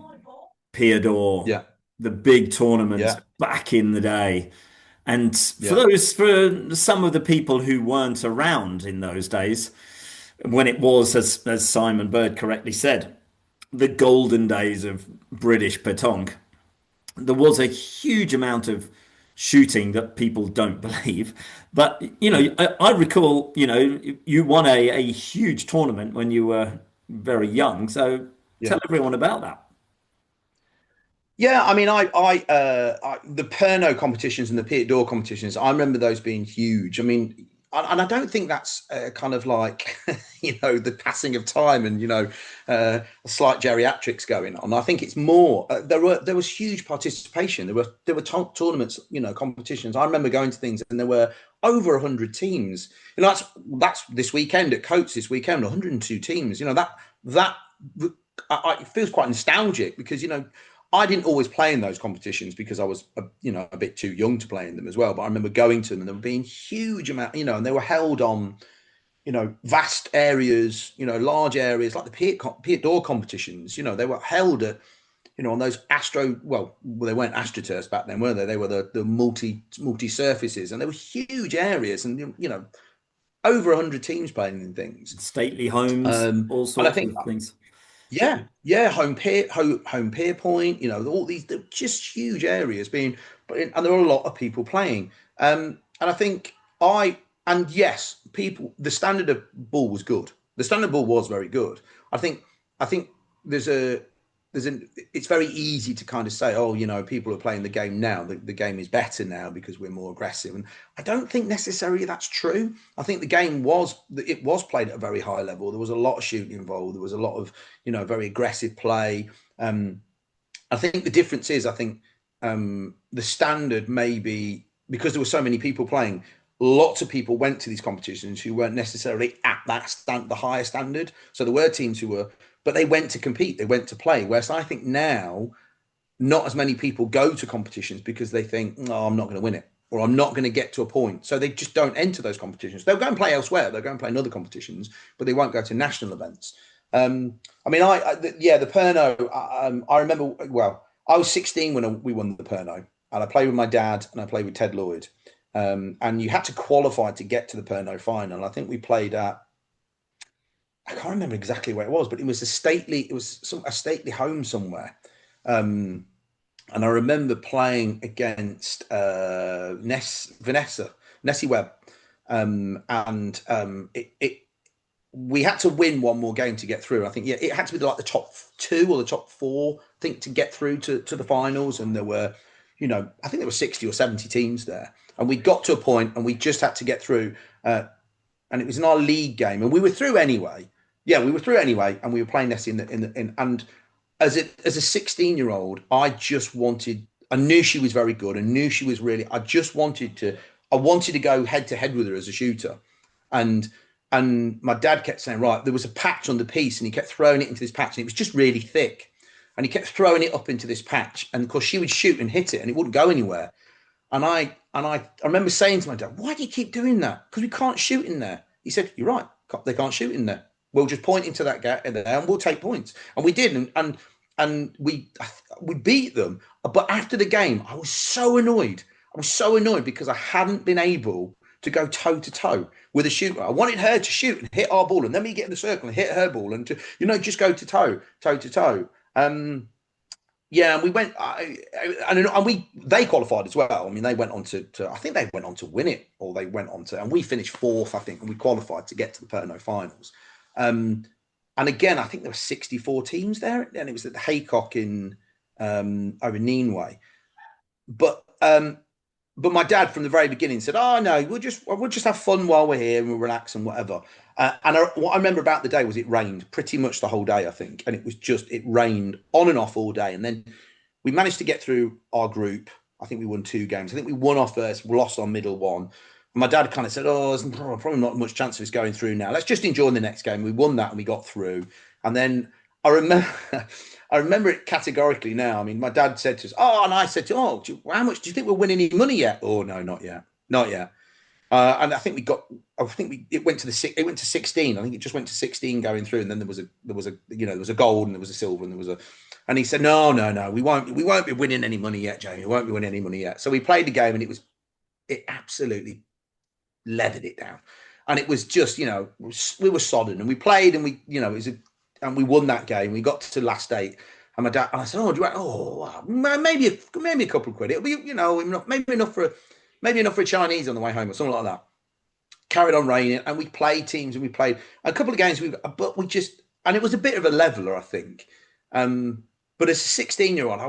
Piador, Yeah, the big tournaments yeah, back in the day. And yeah, for some of the people who weren't around in those days, when it was, as Simon Bird correctly said, the golden days of British pétanque, there was a huge amount of shooting that people don't believe. But, yeah, I recall, you won a huge tournament when you were very young. So yeah. tell everyone about that. Yeah, I mean, the Perno competitions and the Piat d'Or competitions, I remember those being huge. I mean, and I don't think that's kind of like, the passing of time and, a slight geriatrics going on. I think it's more, there was huge participation. There were tournaments, competitions. I remember going to things and there were over 100 teams. That's this weekend at Coates this weekend, 102 teams. That it feels quite nostalgic because, I didn't always play in those competitions because I was, a bit too young to play in them as well. But I remember going to them and there were being huge amount, and they were held on, vast areas, large areas like the Piat d'Or competitions. They were held at, on those they weren't astroturfs back then, were they? They were the multi surfaces, and they were huge areas, and over 100 teams playing in things. Stately homes, all And I sorts think of things. yeah, home pier point, all these, they're just huge areas being, and there are a lot of people playing. And I think and yes, the standard of ball was good. The standard ball was very good. I think, I think there's a, it's very easy to kind of say, oh, people are playing the game now. The game is better now because we're more aggressive. And I don't think necessarily that's true. I think the game was played at a very high level. There was a lot of shooting involved. There was a lot of, very aggressive play. I think the difference is, I think the standard maybe because there were so many people playing. Lots of people went to these competitions who weren't necessarily at the higher standard. So there were teams who were, but they went to compete, they went to play. Whereas I think now, not as many people go to competitions because they think, no, I'm not going to win it, or I'm not going to get to a point. So they just don't enter those competitions. They'll go and play elsewhere. They'll go and play in other competitions, but they won't go to national events. I mean, yeah, the Perno. I remember. Well, I was 16 when we won the Perno, and I played with my dad and I played with Ted Lloyd. And you had to qualify to get to the Perno final. And I think we played at, I can't remember exactly where it was, but it was a stately home somewhere. Um, and I remember playing against Nessie Webb, and we had to win one more game to get through. I think, yeah, it had to be like the top two or the top four, I think, to get through to the finals. And there were, I think there were 60 or 70 teams there, and we got to a point and we just had to get through. And it was in our league game, and we were through anyway. Yeah, we were through anyway, and we were playing Nessie and as a 16-year-old, I just wanted. I knew she was very good. I knew she was really. I wanted to go head to head with her as a shooter, and my dad kept saying, right, there was a patch on the piece, and he kept throwing it into this patch, and it was just really thick, and he kept throwing it up into this patch, and of course she would shoot and hit it, and it wouldn't go anywhere. And I remember saying to my dad, why do you keep doing that? Because we can't shoot in there. He said, you're right, they can't shoot in there. We'll just point into that gap there and we'll take points. And we did, and we beat them. But after the game, I was so annoyed. I was so annoyed because I hadn't been able to go toe to toe with a shooter. I wanted her to shoot and hit our ball, and then we get in the circle and hit her ball, and to just go to toe to toe. Yeah, and we went, and they qualified as well. I mean, they went on I think they went on to win it, or they went on to, and we finished fourth, I think, and we qualified to get to the Perno finals. Um, And again, I think there were 64 teams there, and it was at the Haycock in over Neenway. But but my dad from the very beginning said, "Oh no, we'll just have fun while we're here and we'll relax and whatever." What I remember about the day was it rained pretty much the whole day, I think, and it rained on and off all day, and then we managed to get through our group. I think we won 2 games. I think we won our first, we lost our middle one. And my dad kind of said, "Oh, there's probably not much chance of us going through now. Let's just enjoy the next game." We won that and we got through. And then I remember, I remember it categorically now. I mean, my dad said to us, "Oh," and I said to him, "Oh, how much do you think we're winning any money yet?" "Oh no, not yet, not yet." And I think we got. I think it went to it went to 16. I think it just went to 16 going through, and then there was a gold and there was a silver and there was a. And he said, "No, no, no, we won't be winning any money yet, Jamie. We won't be winning any money yet." So we played the game, and it absolutely leathered it down, and it was just we were sodden, and we played, and and we won that game. We got to last 8, and my dad. And I said, "Oh, do you want, oh, maybe a couple of quid. It'll be maybe enough for a Chinese on the way home or something like that." Carried on raining, and we played teams, and we played a couple of games. But we just, and it was a bit of a leveler, I think. But as a 16-year-old,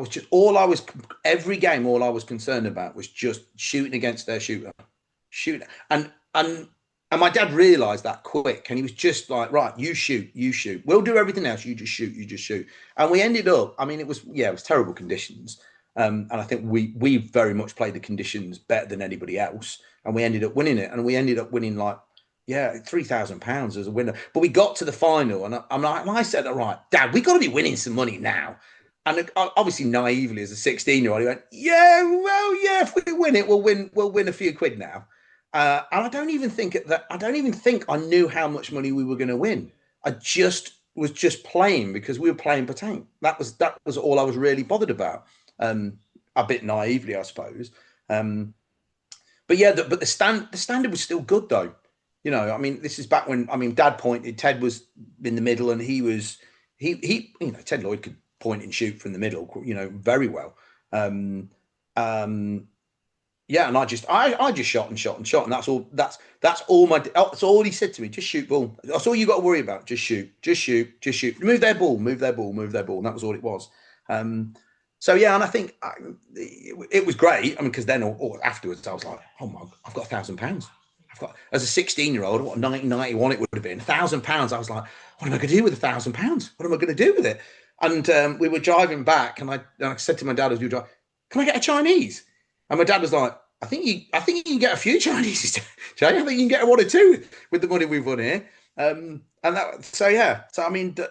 every game, all I was concerned about was just shooting against their shooter, shooting, and my dad realised that quick, and he was just like, "Right, you shoot, you shoot. We'll do everything else. You just shoot, you just shoot." And we ended up. I mean, it was terrible conditions. And I think we very much played the conditions better than anybody else, and we ended up winning it. And we ended up winning like £3,000 as a winner. But we got to the final, and I said, "All right, Dad, we got to be winning some money now." And obviously, naively as a 16-year-old, he went, "Yeah, well, yeah, if we win it, we'll win a few quid now." And I don't even think I knew how much money we were going to win. I was just playing because we were playing Petanque. That was all I was really bothered about. A bit naively, I suppose. But yeah, the standard was still good though. I mean, this is back when Dad pointed. Ted was in the middle, and he Ted Lloyd could point and shoot from the middle, very well. Yeah, and I just shot and shot and shot, and that's all. That's all he said to me. Just shoot ball. That's all you got to worry about. Just shoot, just shoot, just shoot. Move their ball, move their ball, move their ball. And that was all it was. So yeah, and I think it was great. I mean, because then afterwards, I was like, "Oh my, I've got £1,000. I've got as a 16-year-old, what 1991 it would have been £1,000. I was like, "What am I going to do with £1,000? What am I going to do with it?" And we were driving back, and I said to my dad as we were driving, "Can I get a Chinese?" And my dad was like, "I think you can get a few Chinese, Jay. I think you can get 1 or 2 with the money we've won here." And that, so yeah. So I mean, but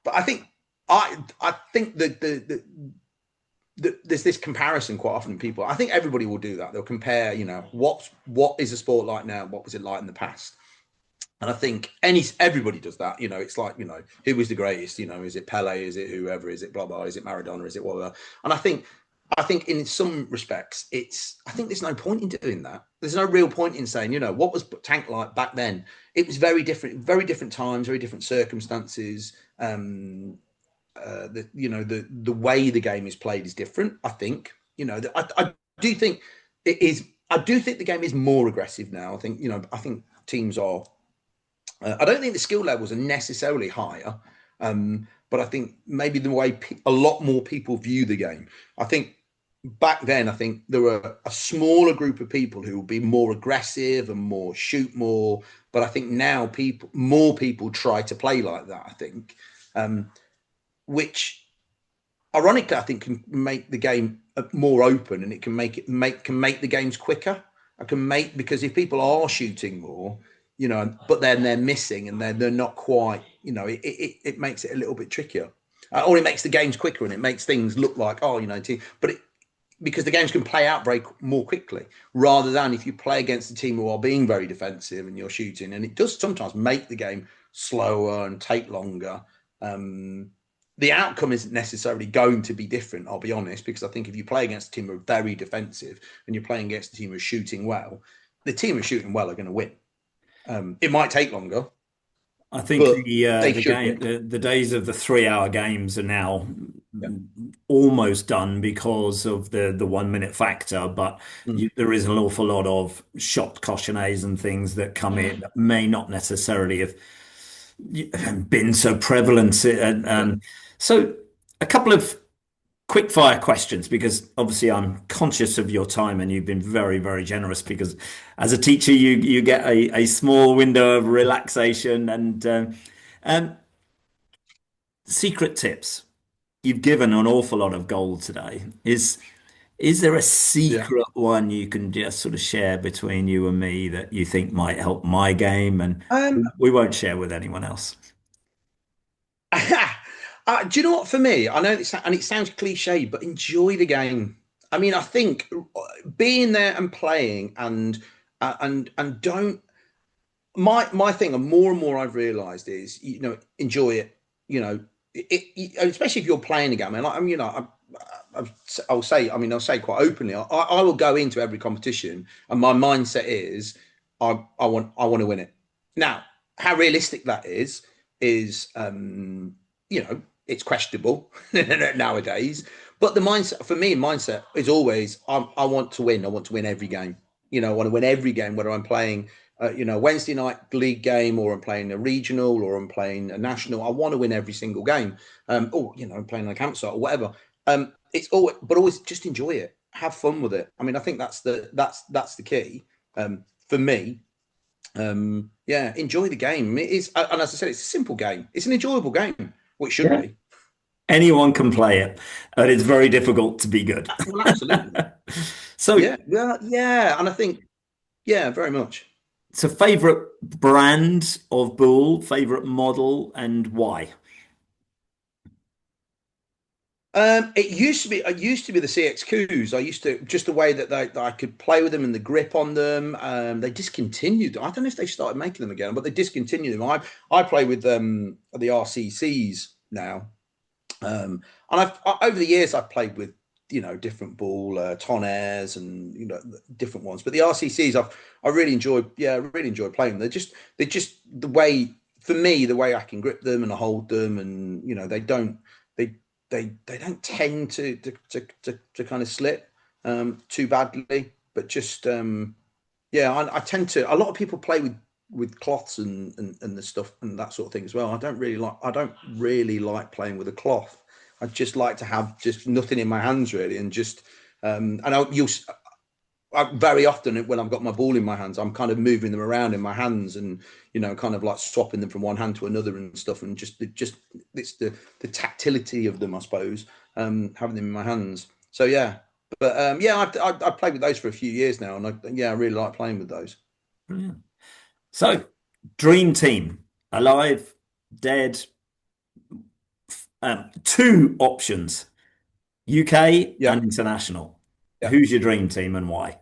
I think that there's this comparison quite often. People, I think everybody will do that. They'll compare, what is a sport like now? What was it like in the past? And I think everybody does that. It's like, who was the greatest? Is it Pele? Is it whoever? Is it blah blah? Is it Maradona? Is it whatever? And I think in some respects, I think there's no point in doing that. There's no real point in saying, what was Tank like back then? It was very different times, very different circumstances. The way the game is played is different. I think I do think it is. I do think the game is more aggressive now. I think teams are. I don't think the skill levels are necessarily higher, but I think maybe the way a lot more people view the game. I think back then, I think there were a smaller group of people who would be more aggressive and shoot more. But I think now more people try to play like that. I think. Which ironically I think can make the game more open, and it can make the games quicker. Because if people are shooting more, but then they're missing and they're not quite, it makes it a little bit trickier, or it makes the games quicker, and it makes things look like because the games can play out more quickly, rather than if you play against a team who are being very defensive and you're shooting, and it does sometimes make the game slower and take longer. The outcome isn't necessarily going to be different, I'll be honest, because I think if you play against a team who are very defensive and you're playing against a team who are shooting well, the team who are shooting well are going to win. It might take longer, I think but they the should game, win. the days of the 3 hour games are now Yeah. almost done because of the 1 minute factor. But Mm. there is an awful lot of shot cochonnays and things that come in that may not necessarily have been so prevalent. And Yeah. so, a couple of quick fire questions, because obviously I'm conscious of your time and you've been very, very generous, because as a teacher, you get a small window of relaxation and um, secret tips. You've given an awful lot of gold today. Is there a Yeah. secret one you can just sort of share between you and me that you think might help my game and Um, we won't share with anyone else? do you know what? For me, I know and it sounds cliche, but enjoy the game. I mean, I think being there and playing and don't my thing, and more I've realised is enjoy it. You know, especially if you're playing a game. And like, I mean, I'll say, I mean, I'll say quite openly, I will go into every competition, and my mindset is, I want to win it. Now, how realistic that is, it's questionable nowadays. But the mindset for me, mindset is always, I want to win. I want to win every game. I want to win every game, whether I'm playing Wednesday night league game, or I'm playing a regional, or I'm playing a national. I want to win every single game. Or I'm playing on a campsite or whatever. It's always, but always just enjoy it, have fun with it. I mean, I think that's the key for me. Yeah, enjoy the game. It is, and as I said, it's a simple game. It's an enjoyable game. Well, it should Yeah. be. Anyone can play it, and it's very difficult to be good. Well, absolutely. So, Yeah, well, yeah, and I think yeah, very much. so favorite brand of bull, favorite model, and why? It used to be the CX2s. I used to just the way that I could play with them and the grip on them. They discontinued. I don't know if they started making them again, but they discontinued them. I play with the RCCs now, and over the years I've played with different ball Tonairs and different ones. But the RCCs I really enjoy. Yeah, I really enjoy playing them. They're just the way for me the way I can grip them and I hold them, and they don't they they don't tend to kind of slip too badly, but just yeah, I tend to. A lot of people play with cloths and the stuff and that sort of thing as well. I don't really like playing with a cloth. I just like to have just nothing in my hands really, and just and very often when I've got my ball in my hands, I'm kind of moving them around in my hands, and kind of like swapping them from one hand to another and stuff, and just it's the tactility of them, I suppose, having them in my hands. So yeah, but yeah, I've played with those for a few years now, and yeah, I really like playing with those. Brilliant. So, dream team, alive, dead, two options, UK Yeah, and international. yeah. Who's your dream team and why?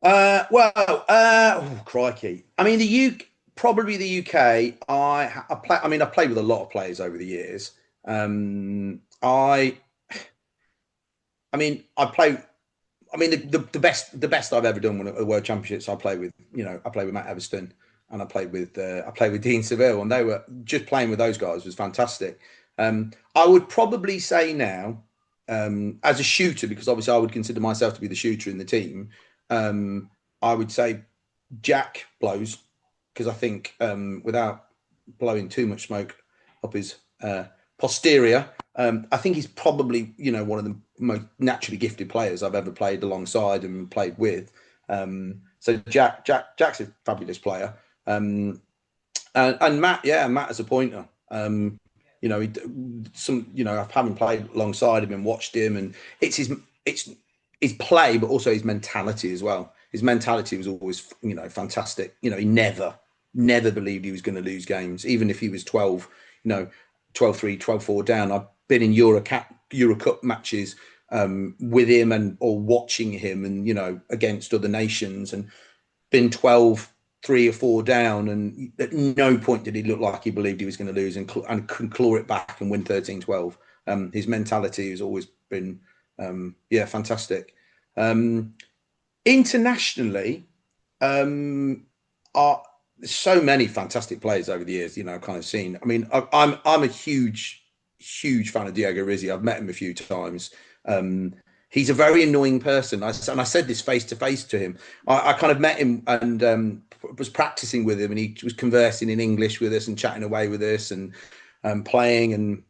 Well, oh, crikey. I mean, probably the UK. I play. I mean, I've played with a lot of players over the years. Um, I, I mean, I play. I mean, the best I've ever done when at the World Championships. I played with, I played with Matt Everston, and I played with Dean Seville, and they were just playing with those guys was fantastic. I would probably say now, as a shooter, because obviously I would consider myself to be the shooter in the team. I would say Jack blows, because I think without blowing too much smoke up his posterior, I think he's probably one of the most naturally gifted players I've ever played alongside and played with. So Jack's a fabulous player, and Matt, yeah, Matt as a pointer. He, having played alongside him and watched him, and it's his play, but also his mentality as well. His mentality was always, fantastic. He never believed he was going to lose games, even if he was 12, 12-3, 12-4 down. I've been in EuroCup matches with him or watching him, and against other nations, and been 12-3 or 4 down, and at no point did he look like he believed he was going to lose, and can claw it back and win 13-12. His mentality has always been yeah, fantastic. Um, Internationally, are so many fantastic players over the years. I've kind of seen. I mean, I'm a huge fan of Diego Rizzi. I've met him a few times. He's a very annoying person. And I said this face to face to him. I kind of met him and was practicing with him, and he was conversing in English with us and chatting away with us, and playing and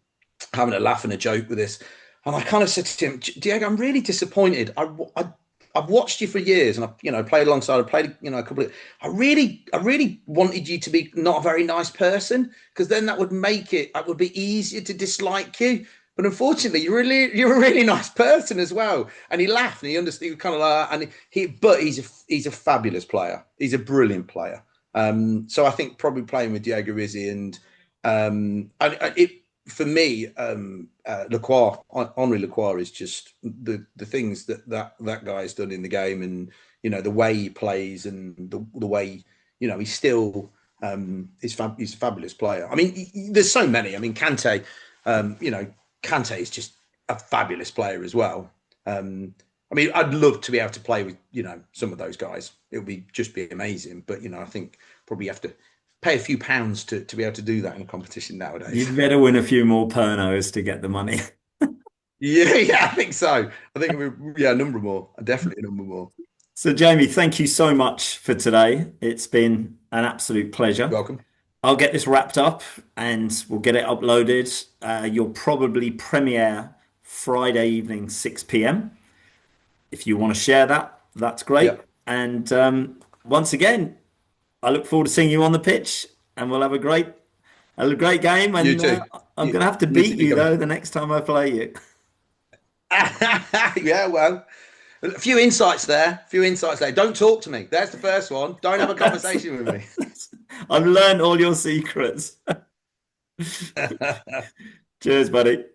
having a laugh and a joke with us. And I kind of said to him, Diego, I'm really disappointed. I've watched you for years, and I've played alongside. I played a couple of. I really wanted you to be not a very nice person, because then that would make it. That would be easier to dislike you. But unfortunately, you're a really nice person as well. And he laughed, and he understood. He was kind of like, and but he's a fabulous player. He's a brilliant player. So I think probably playing with Diego Rizzi and it for me, Lacroix, Henri Lacroix is just the things that guy has done in the game, and the way he plays, and the way he's still he's a fabulous player. I mean, there's so many. I mean, Kante, Kante is just a fabulous player as well. I mean, I'd love to be able to play with some of those guys. It would be amazing. But I think probably have to pay a few pounds to be able to do that in a competition nowadays. You'd better win a few more Pernos to get the money. Yeah, I think so. I think a number more, definitely a number more. So, Jamie, thank you so much for today. It's been an absolute pleasure. Welcome. I'll get this wrapped up and we'll get it uploaded. You'll probably premiere Friday evening, 6 p.m. If you want to share that, that's great. Yeah, And once again, I look forward to seeing you on the pitch, and we'll have a great game. you And too. I'm going to have to You need beat to be you coming. though the next time I play you. Yeah, well, a few insights there. A few insights there. Don't talk to me. There's the first one. Don't have a conversation with me. I've learned all your secrets. Cheers, buddy.